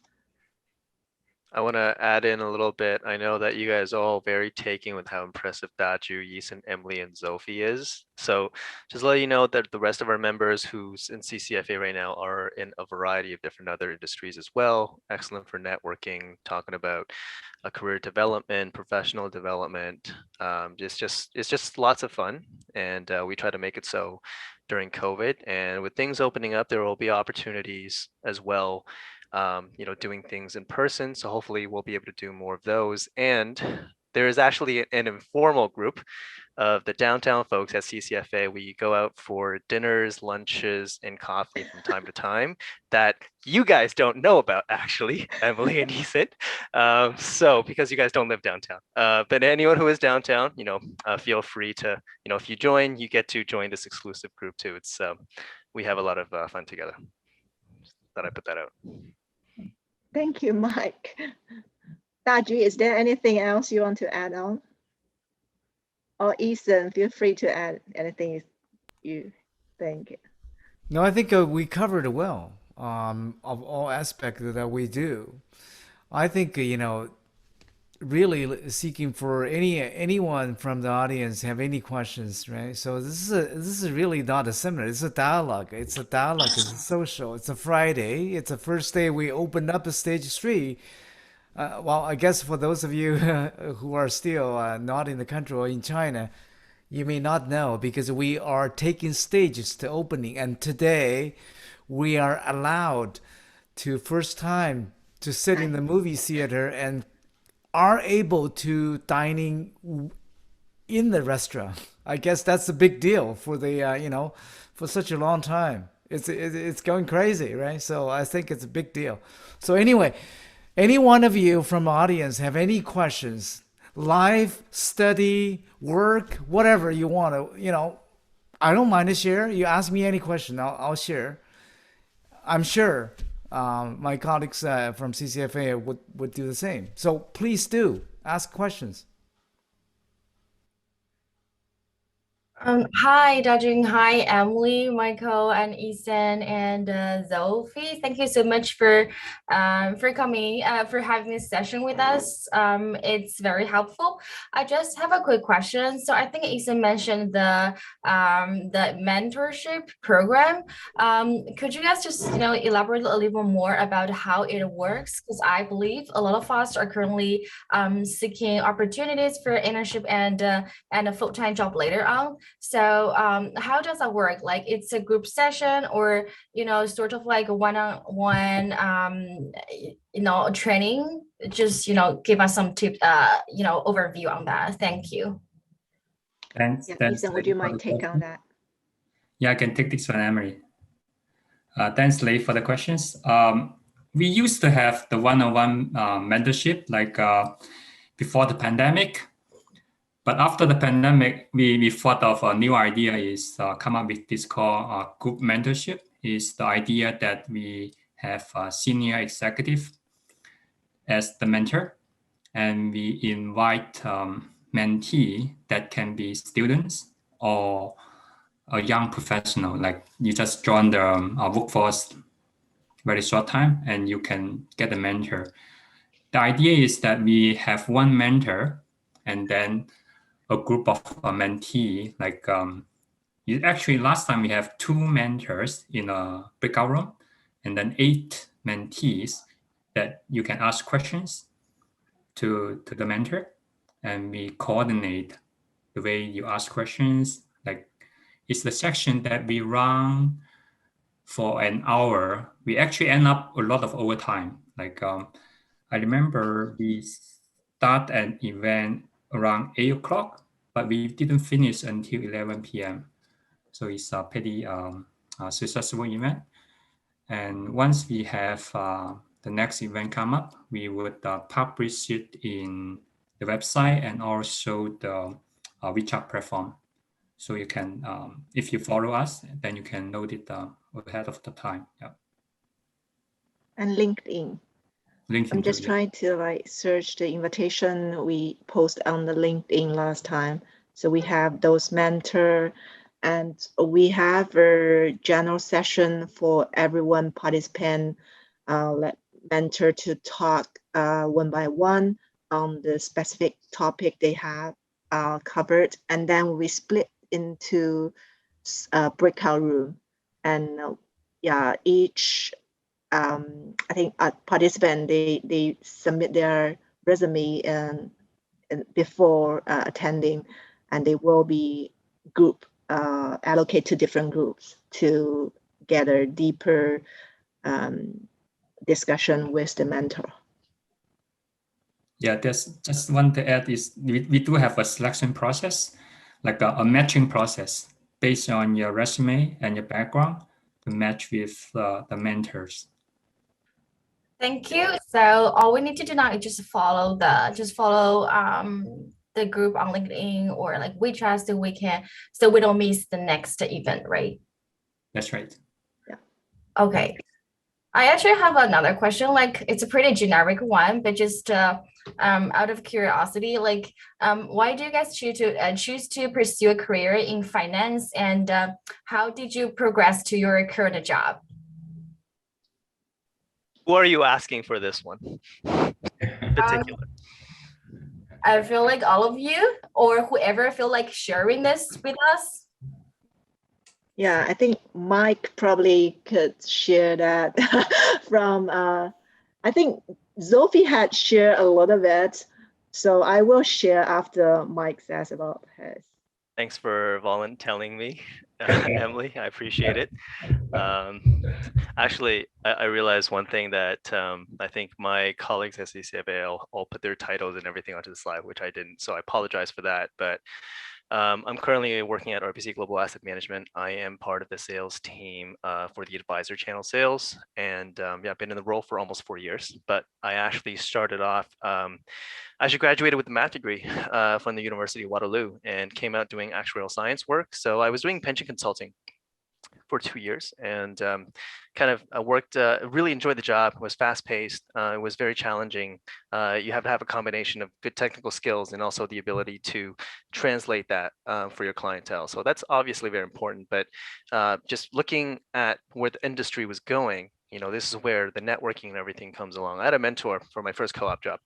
I want to add in a little bit. I know that you guys are all very taken with how impressive Daju, Yisun, Emily, and Sophie is. So just let you know that the rest of our members who's in CCFA right now are in a variety of different other industries as well. Excellent for networking, talking about career development, professional development. It's just lots of fun, and we try to make it so during COVID. And with things opening up, there will be opportunities as well. Doing things in person. So hopefully we'll be able to do more of those. And there is actually an informal group of the downtown folks at CCFA. We go out for dinners, lunches, and coffee from time to time that you guys don't know about, actually, Emily and Ethan. So because you guys don't live downtown, but anyone who is downtown, feel free to, if you join, you get to join this exclusive group too. It's we have a lot of fun together. Thought I put that out. Thank you, Mike. Daju, is there anything else you want to add on? Or Ethan, feel free to add anything you think. No, I think we covered it well of all aspects that we do. I think, really seeking for anyone from the audience have any questions, right? So this is really not a seminar. It's a dialogue. It's a social. It's a Friday. It's the first day we opened up a stage 3. Well, I guess for those of you who are still not in the country or in China, you may not know because we are taking stages to opening, and today we are allowed to first time to sit in the movie theater and are able to dining in the restaurant. I guess that's a big deal for the for such a long time. It's going crazy, right? So I think it's a big deal. So anyway, any one of you from the audience have any questions, life, study, work, whatever you want to, I don't mind to share. You ask me any question, I'll share. I'm sure my colleagues from CCFA would do the same. So please do ask questions. Hi, Dajun. Hi, Emily, Michael, and Ethan, and Sophie. Thank you so much for coming for having this session with us. It's very helpful. I just have a quick question. So I think Ethan mentioned the mentorship program. Could you guys just elaborate a little more about how it works? Because I believe a lot of us are currently seeking opportunities for internship and a full-time job later on. So how does that work? Like it's a group session or, sort of like a one-on-one, training? Just, give us some tip, overview on that. Thank you. Thanks. Yeah, Thanks, Ethan, would Lei, you for the mind take on question. that? Yeah, I can take this one, Emery. Thanks, Lei, for the questions. We used to have the one-on-one mentorship like before the pandemic. But after the pandemic, we thought of a new idea is come up with this called group mentorship. Is the idea that we have a senior executive as the mentor, and we invite mentee that can be students or a young professional, like you just join the workforce very short time and you can get a mentor. The idea is that we have one mentor and then a group of mentee, like actually last time we have 2 mentors in a breakout room and then 8 mentees that you can ask questions to the mentor, and we coordinate the way you ask questions. Like it's the section that we run for an hour. We actually end up a lot of overtime. Like I remember we start an event around 8 o'clock, but we didn't finish until 11 p.m. So it's a pretty successful event. And once we have the next event come up, we would publish it in the website and also the WeChat platform. So you can, if you follow us, then you can note it ahead of the time. Yeah. And LinkedIn. I'm just trying to search the invitation we post on the LinkedIn last time. So we have those mentor, and we have a general session for everyone participant, let mentor to talk one by one on the specific topic they have covered, and then we split into a breakout room, and each I think participant they submit their resume and before attending, and they will be group allocated to different groups to gather deeper discussion with the mentor. Yeah, there's just one to add is we do have a selection process, like a matching process based on your resume and your background to match with the mentors. Thank you. So all we need to do now is just follow the group on LinkedIn or like WeChat so we don't miss the next event, right? That's right. Yeah. Okay. I actually have another question. Like it's a pretty generic one, but just out of curiosity, like why do you guys choose to pursue a career in finance, and how did you progress to your current job? Who are you asking for this one in particular? I feel like all of you or whoever feel like sharing this with us. Yeah, I think Mike probably could share that from, I think Sophie had shared a lot of it. So I will share after Mike says about his. Thanks for volunteering me, Emily. I appreciate it. Actually, I realized one thing that I think my colleagues at CCFA all put their titles and everything onto the slide, which I didn't. So I apologize for that. But I'm currently working at RBC Global Asset Management. I am part of the sales team for the advisor channel sales. And yeah, I've been in the role for almost 4 years, but I actually started off, I graduated with a math degree from the University of Waterloo and came out doing actuarial science work. So I was doing pension consulting for 2 years, and kind of worked, really enjoyed the job. It was fast paced. It was very challenging. You have to have a combination of good technical skills and also the ability to translate that for your clientele. So that's obviously very important, but just looking at where the industry was going, you know, this is where the networking and everything comes along. I had a mentor for my first co-op job.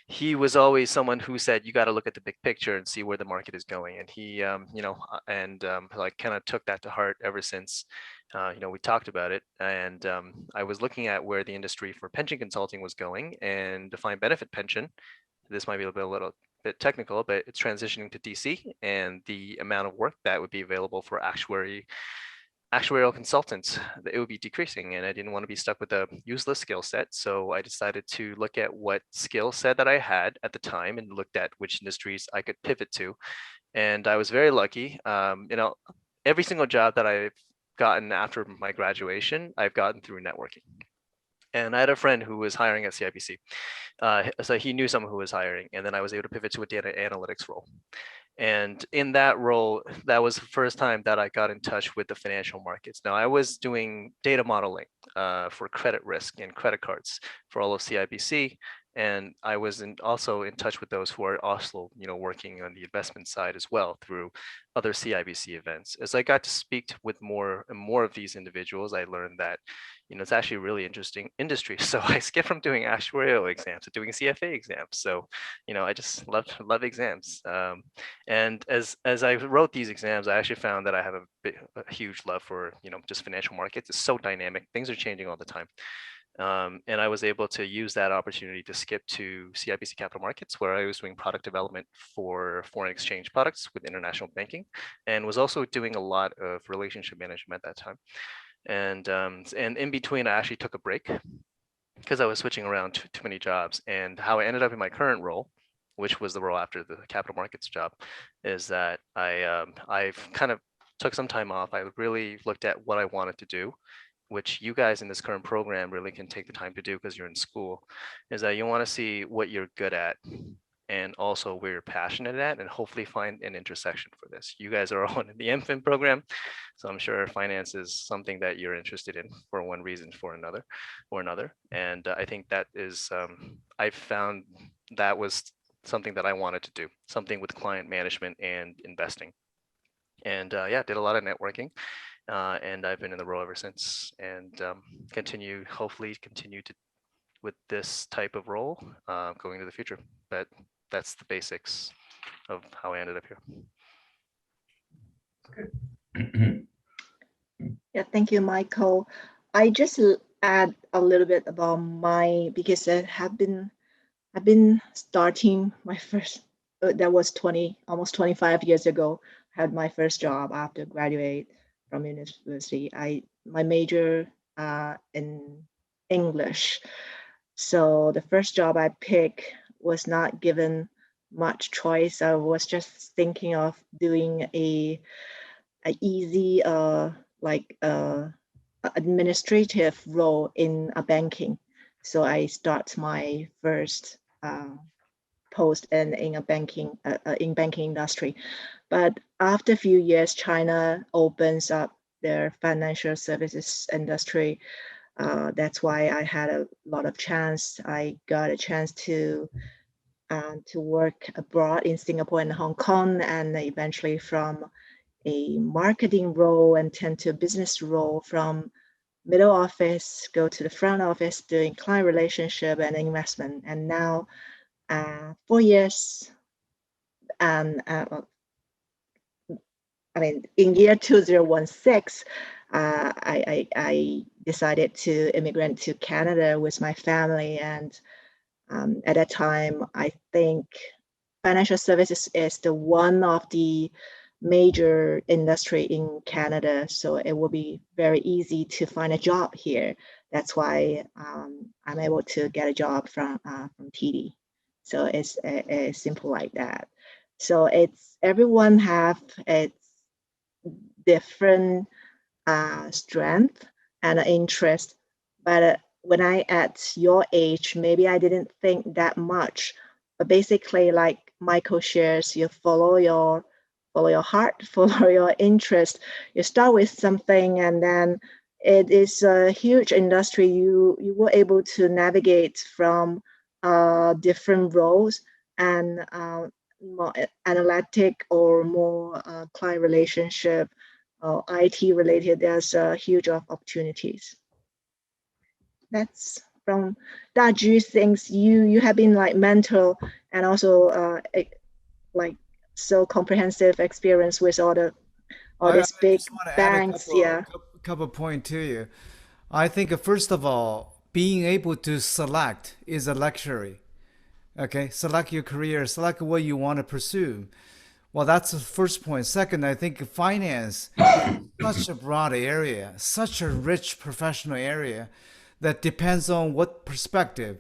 He was always someone who said, you got to look at the big picture and see where the market is going. And he, you know, and like kind of took that to heart ever since, you know, we talked about it. And I was looking at where the industry for pension consulting was going, and defined benefit pension. This might be a little bit technical, but it's transitioning to DC, and the amount of work that would be available for actuarial consultants, it would be decreasing, and I didn't want to be stuck with a useless skill set. So I decided to look at what skill set that I had at the time and looked at which industries I could pivot to. And I was very lucky. You know, every single job that I've gotten after my graduation, I've gotten through networking. And I had a friend who was hiring at CIBC. So he knew someone who was hiring, and then I was able to pivot to a data analytics role. And in that role, that was the first time that I got in touch with the financial markets. Now, I was doing data modeling for credit risk and credit cards for all of CIBC. And I was also in touch with those who are also, you know, working on the investment side as well through other CIBC events. As I got to speak with more and more of these individuals, I learned that, you know, it's actually a really interesting industry. So I skipped from doing actuarial exams to doing CFA exams. So, you know, I just love exams. And as I wrote these exams, I actually found that I have a huge love for, you know, just financial markets. It's so dynamic. Things are changing all the time. And I was able to use that opportunity to skip to CIBC Capital Markets, where I was doing product development for foreign exchange products with international banking, and was also doing a lot of relationship management at that time. And in between, I actually took a break because I was switching around too many jobs. And how I ended up in my current role, which was the role after the capital markets job, is that I've kind of took some time off. I really looked at what I wanted to do, which you guys in this current program really can take the time to do because you're in school, is that you want to see what you're good at and also where you're passionate at, and hopefully find an intersection for this. You guys are all in the MFin program, so I'm sure finance is something that you're interested in for one reason or another. And I think that is, I found that was something that I wanted to do, something with client management and investing. And yeah, did a lot of networking. And I've been in the role ever since, and hopefully continue to with this type of role going into the future. But that's the basics of how I ended up here. Yeah, thank you, Michael. I just add a little bit about because I've been starting my first, that was almost 25 years ago, had my first job after graduate from university. My major in English. So the first job I picked was not given much choice. I was just thinking of doing a easy administrative role in a banking. So I start my first post in a banking industry. But after a few years, China opens up their financial services industry. That's why I had a lot of chance. I got a chance to work abroad in Singapore and Hong Kong, and eventually from a marketing role and tend to a business role, from middle office, go to the front office doing client relationship and investment. And now 4 years, and in year 2016, I decided to immigrate to Canada with my family. And at that time, I think financial services is one of the major industry in Canada. So it will be very easy to find a job here. That's why I'm able to get a job from TD. So it's simple like that. So everyone have its different strength and interest. But when I at your age, maybe I didn't think that much. But basically, like Michael shares, you follow your follow your heart, follow your interest. You start with something, and then it is a huge industry. You were able to navigate from different roles and more analytic or more client relationship or IT related. There's a huge of opportunities. That's from Daju. Things you have been like mentor and also like so comprehensive experience with all these big just want to banks. add a couple point to you. I think first of all, being able to select is a luxury. Okay, select your career, select what you want to pursue. Well, that's the first point. Second, I think finance is such a broad area, such a rich professional area that depends on what perspective.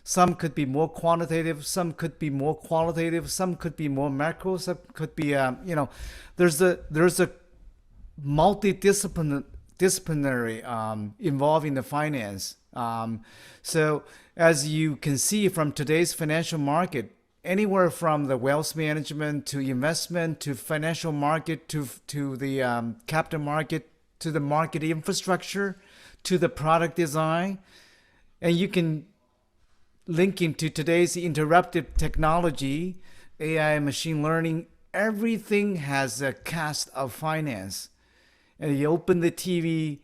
Some could be more quantitative, some could be more qualitative, some could be more macro, some could be, there's a multidisciplinary involving the finance. So as you can see from today's financial market, anywhere from the wealth management to investment to financial market to the capital market to the market infrastructure to the product design, and you can link into today's interruptive technology, AI, machine learning. Everything has a cast of finance. And you open the TV,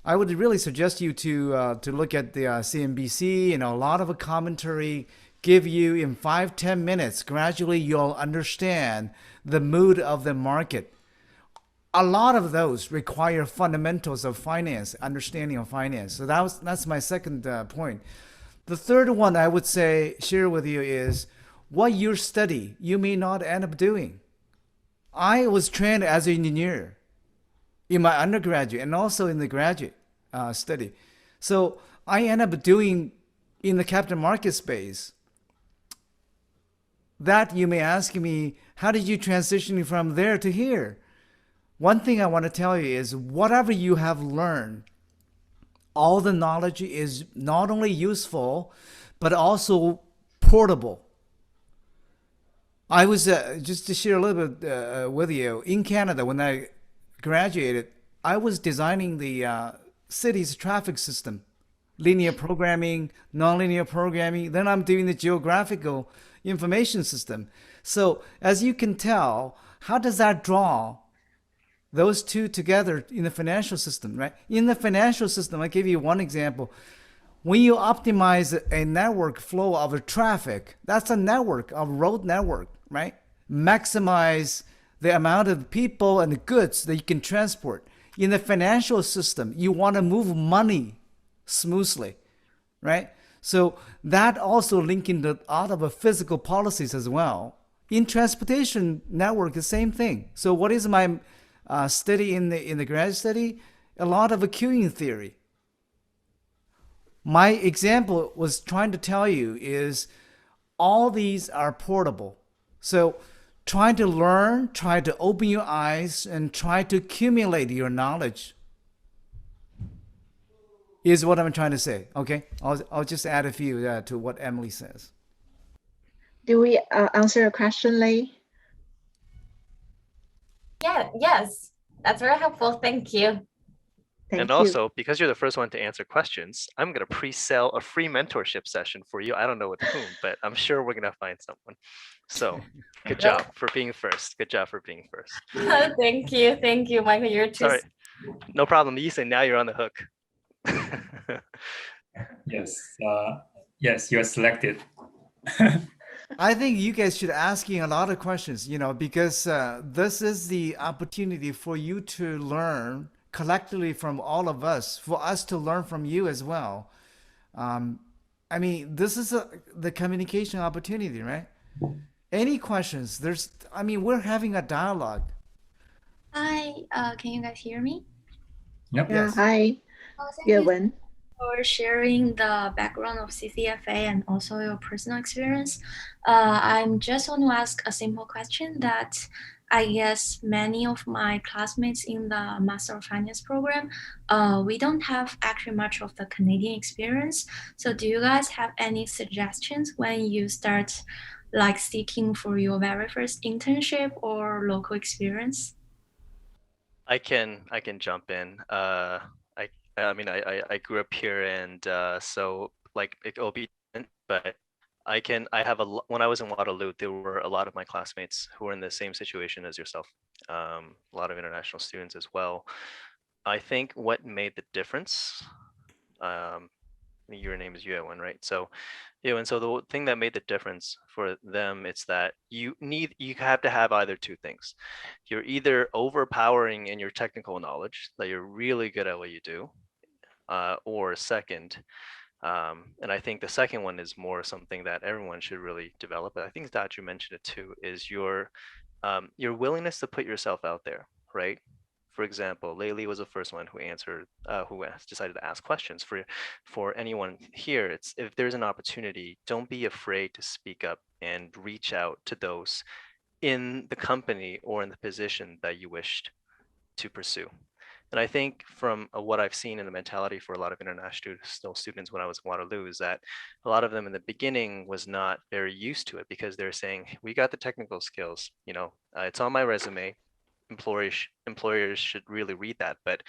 I would really suggest you to look at the CNBC. A lot of a commentary give you in 5-10 minutes. Gradually, you'll understand the mood of the market. A lot of those require fundamentals of finance, understanding of finance. So that's my second point. The third one I would say share with you is what you study you may not end up doing. I was trained as an engineer in my undergraduate and also in the graduate study. So I end up doing in the capital market space. That you may ask me, how did you transition from there to here? One thing I want to tell you is whatever you have learned, all the knowledge is not only useful, but also portable. I was, just to share a little bit with you, in Canada, when I graduated, I was designing the city's traffic system, linear programming, nonlinear programming. Then I'm doing the geographical information system. So as you can tell, how does that draw those two together in the financial system, right? In the financial system, I'll give you one example. When you optimize a network flow of traffic, that's a network, a road network, right? Maximize the amount of people and goods that you can transport. In the financial system, you want to move money smoothly, right? So that also linking to out of physical policies as well. In transportation network, the same thing. So what is my study in the grad study? A lot of queuing theory. My example was trying to tell you is all these are portable. So trying to learn, try to open your eyes, and try to accumulate your knowledge is what I'm trying to say. Okay, I'll just add a few to what Emily says. Do we answer your question, Lei? Yes, that's very helpful. Thank you. And also, because you're the first one to answer questions, I'm going to pre-sell a free mentorship session for you. I don't know with whom, but I'm sure we're going to find someone. So good job for being first. Good job for being first. Thank you, Michael. You're too. Sorry, no problem. Ethan, now you're on the hook. Yes, you are selected. I think you guys should asking a lot of questions, because this is the opportunity for you to learn collectively from all of us, for us to learn from you as well. I mean, this is the communication opportunity, right? Any questions? We're having a dialogue. Hi, can you guys hear me? Yep. Yeah, Yes. hi. Thank you Ewan. for sharing the background of CCFA and also your personal experience. I'm just want to ask a simple question that I guess many of my classmates in the Master of Finance program, we don't have actually much of the Canadian experience. So do you guys have any suggestions when you start like seeking for your very first internship or local experience? I can jump in. I grew up here, and so like it'll be different, but I have when I was in Waterloo, there were a lot of my classmates who were in the same situation as yourself. A lot of international students as well. I think what made the difference, your name is Yuan, right? So, and so the thing that made the difference for them, it's that you have to have either two things. You're either overpowering in your technical knowledge, that you're really good at what you do, or second, and I think the second one is more something that everyone should really develop. But I think Daju mentioned it too, is your willingness to put yourself out there, right? For example, Layli was the first one who answered, decided to ask questions. For anyone here, it's if there's an opportunity, don't be afraid to speak up and reach out to those in the company or in the position that you wished to pursue. And I think from what I've seen in the mentality for a lot of international students when I was in Waterloo is that a lot of them in the beginning was not very used to it because they're saying, we got the technical skills, it's on my resume. Employers should really read that. But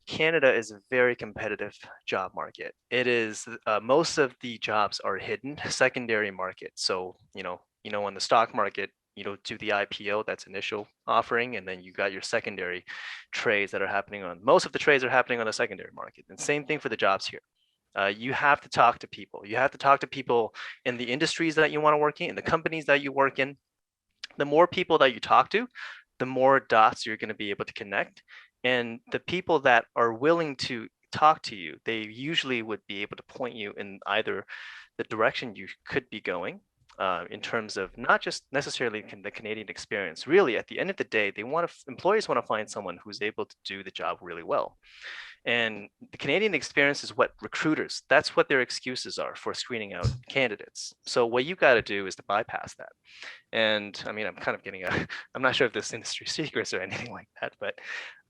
Canada is a very competitive job market. It is most of the jobs are hidden secondary market. So, on the stock market, do the IPO, that's initial offering, and then you got your secondary trades that are happening most of the trades are happening on the secondary market. And same thing for the jobs here. You have to talk to people. You have to talk to people in the industries that you want to work in the companies that you work in. The more people that you talk to, the more dots you're going to be able to connect. And the people that are willing to talk to you, they usually would be able to point you in either the direction you could be going, in terms of not just necessarily the Canadian experience. Really, at the end of the day, employers want to find someone who's able to do the job really well. And the Canadian experience is what recruiters, that's what their excuses are for screening out candidates. So what you got to do is to bypass that. And I mean, I'm kind of getting I'm not sure if this industry secrets or anything like that, but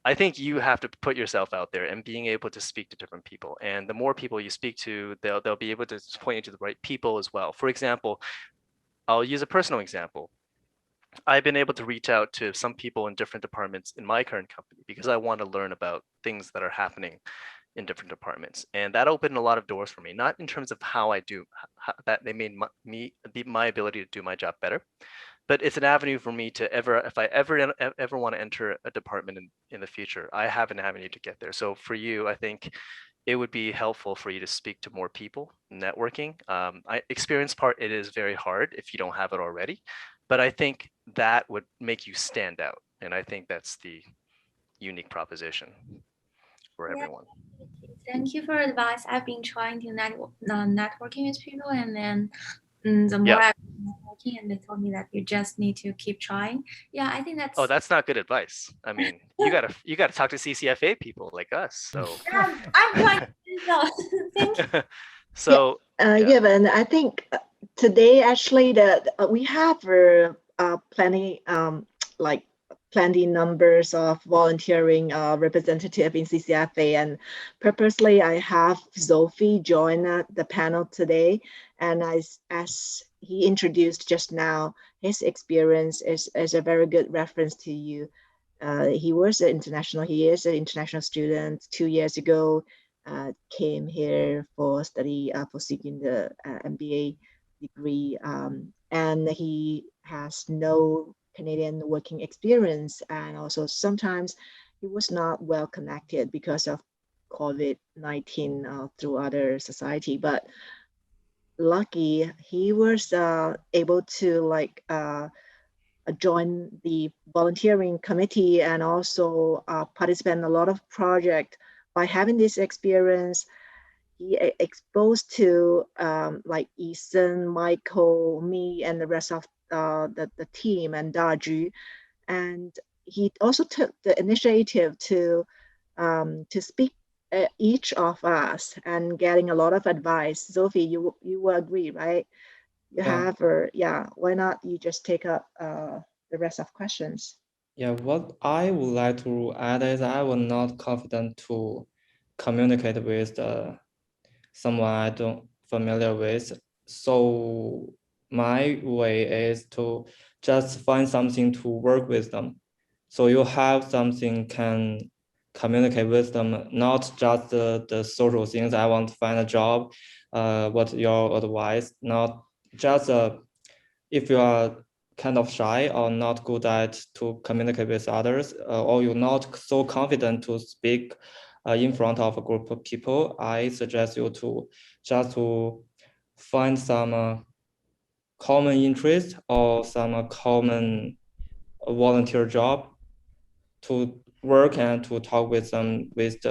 I think you have to put yourself out there and being able to speak to different people. And the more people you speak to, they'll be able to point you to the right people as well. For example, I'll use a personal example. I've been able to reach out to some people in different departments in my current company because I want to learn about things that are happening in different departments. And that opened a lot of doors for me, not in terms of how I do, that they made my ability to do my job better, but it's an avenue for me to if I ever want to enter a department in the future, I have an avenue to get there. So for you, I think it would be helpful for you to speak to more people, networking. Experience part, it is very hard if you don't have it already, but I think that would make you stand out. And I think that's the unique proposition for everyone. Thank you for advice. I've been trying to networking with people, and then the more I've been networking, and they told me that you just need to keep trying. Yeah, I think that's. Oh, that's not good advice. I mean, you gotta talk to CCFA people like us. So I'm trying to do so. Thank you. So Given, I think today actually we have plenty plenty numbers of volunteering representative in CCFA, and purposely I have Sophie join the panel today. And as he introduced just now, his experience is a very good reference to you. He is an international student. 2 years ago, came here for study, for seeking the MBA degree, and he has no Canadian working experience, and also sometimes he was not well connected because of COVID-19 through other society, but lucky he was able to join the volunteering committee and also participate in a lot of projects. By having this experience, he exposed to like Ethan, Michael, me, and the rest of the team, and Daju, and he also took the initiative to speak each of us and getting a lot of advice. Sophie, you will agree, right? You have, or why not you just take up the rest of questions? Yeah, what I would like to add is I was not confident to communicate with someone I don't familiar with. So my way is to just find something to work with them. So you have something can communicate with them, not just the social things. I want to find a job. What your advice? Not just if you are kind of shy or not good at to communicate with others, or you're not so confident to speak in front of a group of people, I suggest you to just to find some common interest or some common volunteer job to work and to talk with them with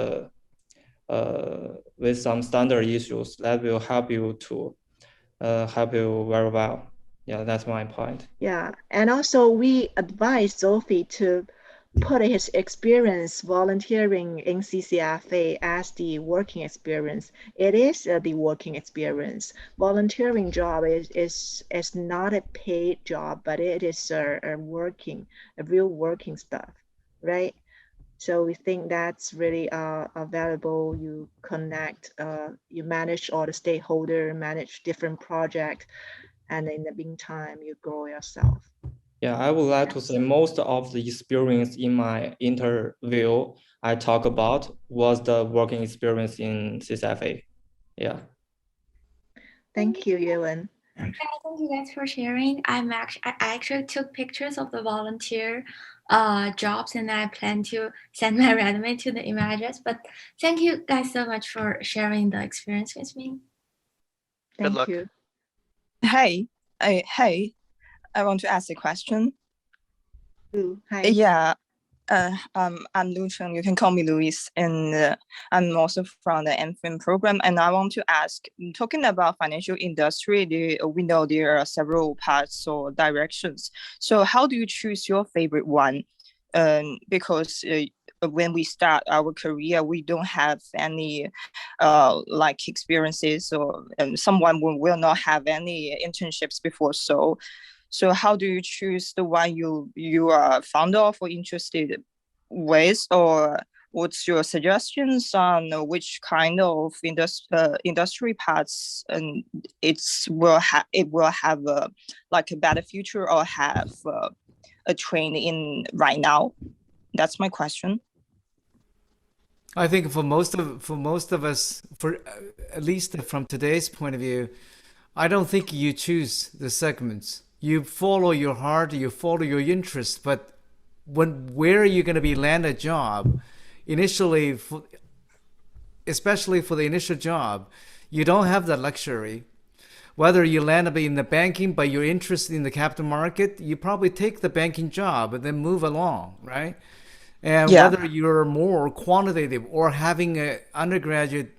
some standard issues that will help you to help you very well. Yeah, that's my point. Yeah, and also we advise Sophie to put his experience volunteering in CCFA as the working experience. It is the working experience. Volunteering job is not a paid job, but it is a real working stuff, right? So we think that's really valuable. You connect, you manage all the stakeholder, manage different projects, and in the meantime, you grow yourself. Yeah, I would like to say most of the experience in my interview I talk about was the working experience in CCFA. Yeah. Thank you, Yuan. Thank you guys for sharing. I actually took pictures of the volunteer jobs, and I plan to send my resume to the email address. But thank you guys so much for sharing the experience with me. Thank you. Hey, I want to ask a question. Ooh, hi. Yeah, I'm Lu Cheng. You can call me Luis, and I'm also from the MFin program. And I want to ask, talking about financial industry, we know there are several paths or directions. So how do you choose your favorite one? Because when we start our career, we don't have any like experiences, or someone will not have any internships before. So how do you choose the one you are fond of or interested with, or what's your suggestions on which kind of industry paths and it will have like a better future or have a trend in right now? That's my question. I think for most of us, for at least from today's point of view, I don't think you choose the segments. You follow your heart, you follow your interest, but where are you going to be land a job? Initially, especially for the initial job, you don't have that luxury. Whether you land up in the banking, but you're interested in the capital market, you probably take the banking job and then move along, right? And whether you're more quantitative or having an undergraduate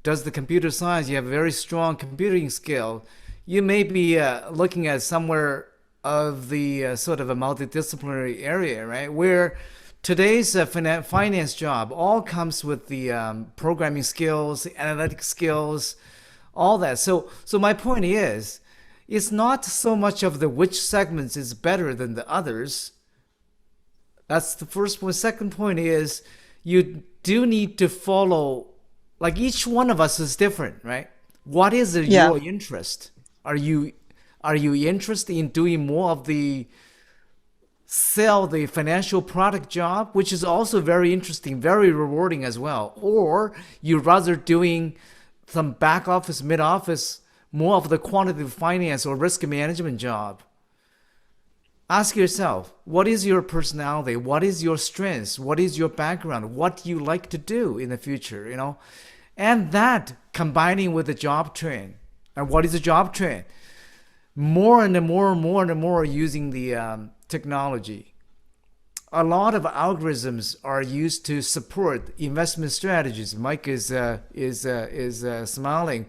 does the computer science, you have a very strong computing skill, you may be looking at somewhere of the sort of a multidisciplinary area, right? Where today's finance job all comes with the programming skills, analytic skills, all that. So my point is, it's not so much of the which segments is better than the others. That's the first point. Second point is, you do need to follow, like each one of us is different, right? What is your interest? Are you interested in doing more of the sell the financial product job, which is also very interesting, very rewarding as well? Or you rather doing some back office, mid office, more of the quantitative finance or risk management job? Ask yourself, what is your personality? What is your strengths? What is your background? What do you like to do in the future, you know? And that combining with the job trend. And what is the job trend? More and more using the technology. A lot of algorithms are used to support investment strategies. Mike is smiling.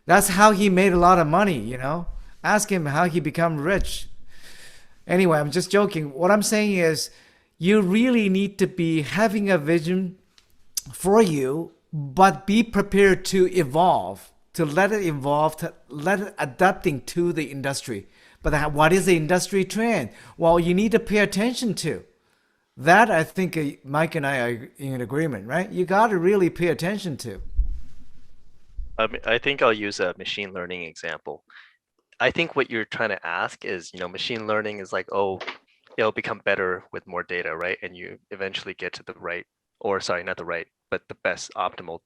That's how he made a lot of money, you know? Ask him how he become rich. Anyway, I'm just joking. What I'm saying is, you really need to be having a vision for you, but be prepared to evolve, to let it evolve, to let it adapting to the industry. But what is the industry trend? Well, you need to pay attention to. That, I think Mike and I are in agreement, right? You got to really pay attention to. I think I'll use a machine learning example. I think what you're trying to ask is, machine learning is like, oh, it'll become better with more data, right? And you eventually get to the right, or sorry, not the right, but the best optimal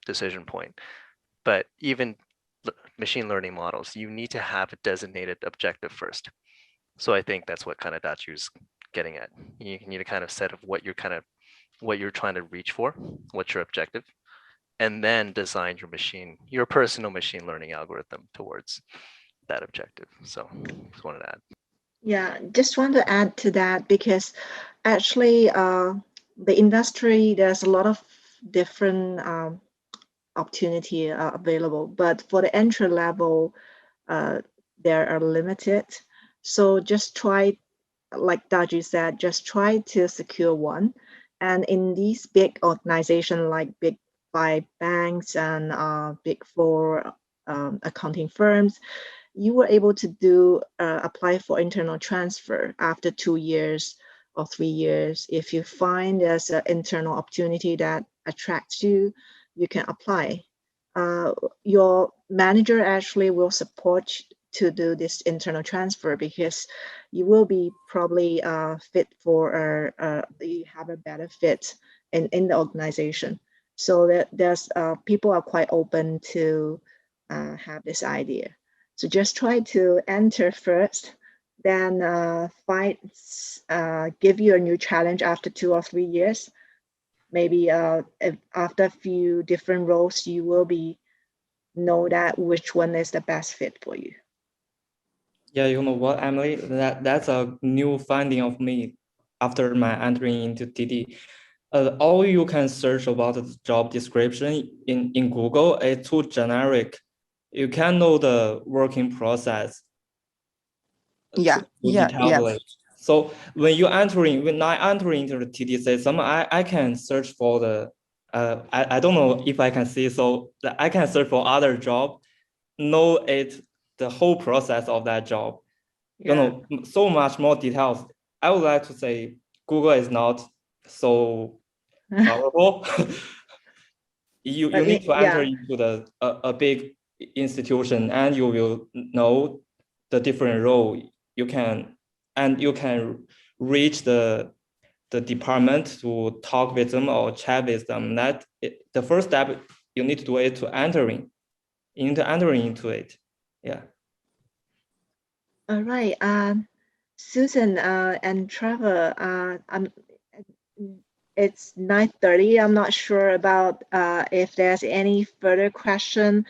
decision point. But even machine learning models, you need to have a designated objective first. So I think that's what kind of Dachu's getting at. You need a kind of set of what you're trying to reach for, what's your objective, and then design your personal machine learning algorithm towards that objective. So just wanted to add. Yeah, just want to add to that because actually the industry, there's a lot of different opportunity available, but for the entry level, there are limited. So just try, like Daji said, just try to secure one. And in these big organizations like big 5 banks and big 4 accounting firms, you were able to do apply for internal transfer after 2 years or 3 years. If you find there's an internal opportunity that attracts you, you can apply. Your manager actually will support you to do this internal transfer because you will be probably fit for you have a better fit in the organization. So there's people are quite open to have this idea. So just try to enter first, then give you a new challenge after 2 or 3 years. Maybe after a few different roles, you will know that which one is the best fit for you. Yeah, you know what, Emily, that's a new finding of me after my entering into TD. All you can search about the job description in Google is too generic. You can know the working process. Yeah. So when I enter into the TD system, I can search for the I don't know if I can see, so I can search for other job, know the whole process of that job. You know, so much more details. I would like to say Google is not so powerful. you need to enter into a big institution and you will know the different role you can reach the department to talk with them or chat with them. The first step you need to do is to entering into it. Yeah. All right, Susan and Trevor, it's 9:30. I'm not sure about if there's any further question,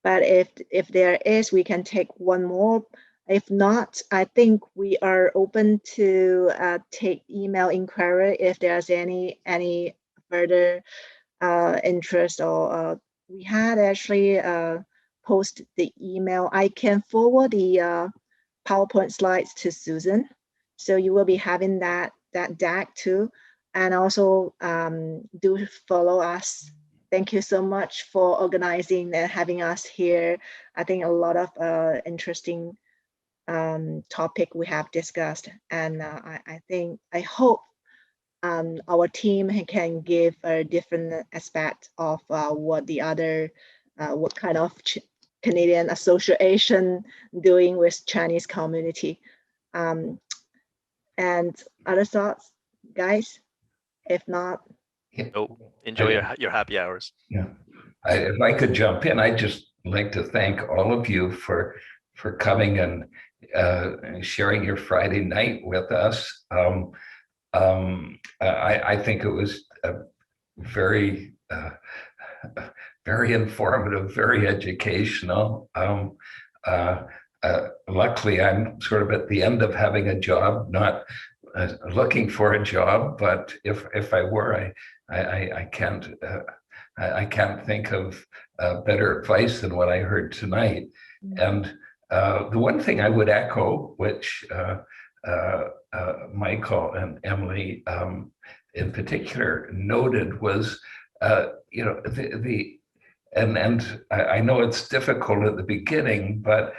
but if there is, we can take one more. If not, I think we are open to take email inquiry if there's any further interest or we had actually post the email. I can forward the PowerPoint slides to Susan, so you will be having that deck too. And also do follow us. Thank you so much for organizing and having us here. I think a lot of interesting topic we have discussed, and I hope our team can give a different aspect of what kind of Canadian Association doing with Chinese community. And other thoughts, guys? If not, enjoy your happy hours. Yeah, if I could jump in, I'd just like to thank all of you for coming and sharing your Friday night with us. I think it was very informative, very educational. Luckily, I'm sort of at the end of having a job, not looking for a job, but if I were, I can't think of better advice than what I heard tonight. And the one thing I would echo, which Michael and Emily in particular noted, was and I know it's difficult at the beginning, but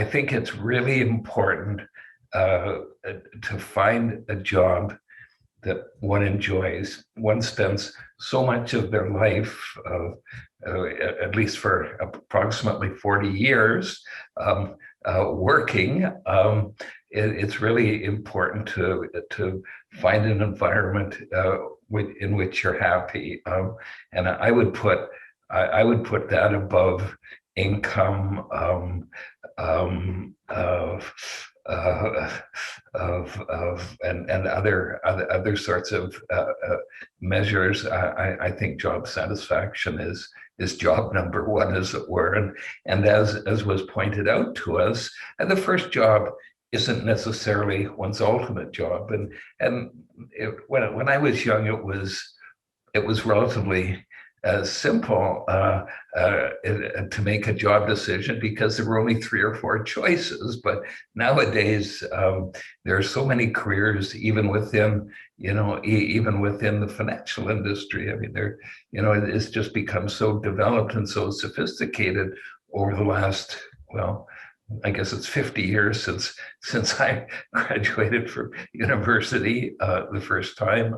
I think it's really important to find a job that one enjoys. One spends so much of their life at least for approximately 40 years working, it's really important to find an environment in which you're happy, and I would put that above income, and other sorts of measures. I think job satisfaction is job number one, as it were, and as was pointed out to us, and the first job isn't necessarily one's ultimate job. And when I was young, it was relatively simple to make a job decision because there were only 3 or 4 choices. But nowadays, there are so many careers, even within the financial industry. I mean, it's just become so developed and so sophisticated over the last, well, I guess it's 50 years since I graduated from university the first time.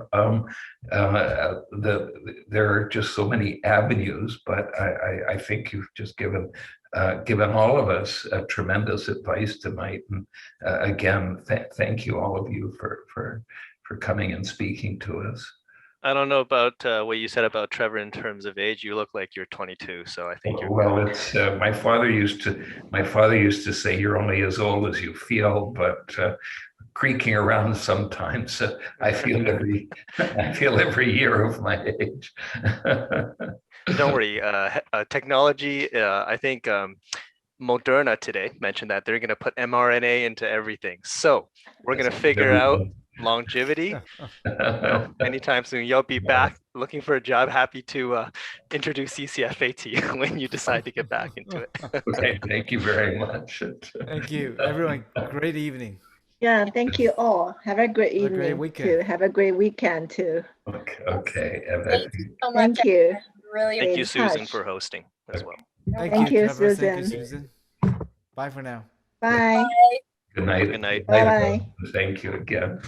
There are just so many avenues, but I think you've just given all of us tremendous advice tonight. And again, thank you, all of you, for coming and speaking to us. I don't know about what you said about Trevor in terms of age. You look like you're 22, so I think you're. Well, it's my father used to say you're only as old as you feel, but creaking around sometimes, I feel every year of my age. Don't worry, technology. I think Moderna today mentioned that they're going to put mRNA into everything, so we're going to figure out longevity anytime soon. You'll be back looking for a job. Happy to introduce CCFA to you when you decide to get back into it. Okay, thank you very much. Thank you, everyone. Great evening. Yeah, thank you all. Have a great evening. Great weekend. Too. Have a great weekend too. Okay. Thank you so much. Thank you. Really Thank you, Susan, touch. for hosting as well. Thank you, Trevor. Susan. Thank you, Susan. Bye for now. Bye. Good night. Good night. Bye-bye. Thank you again.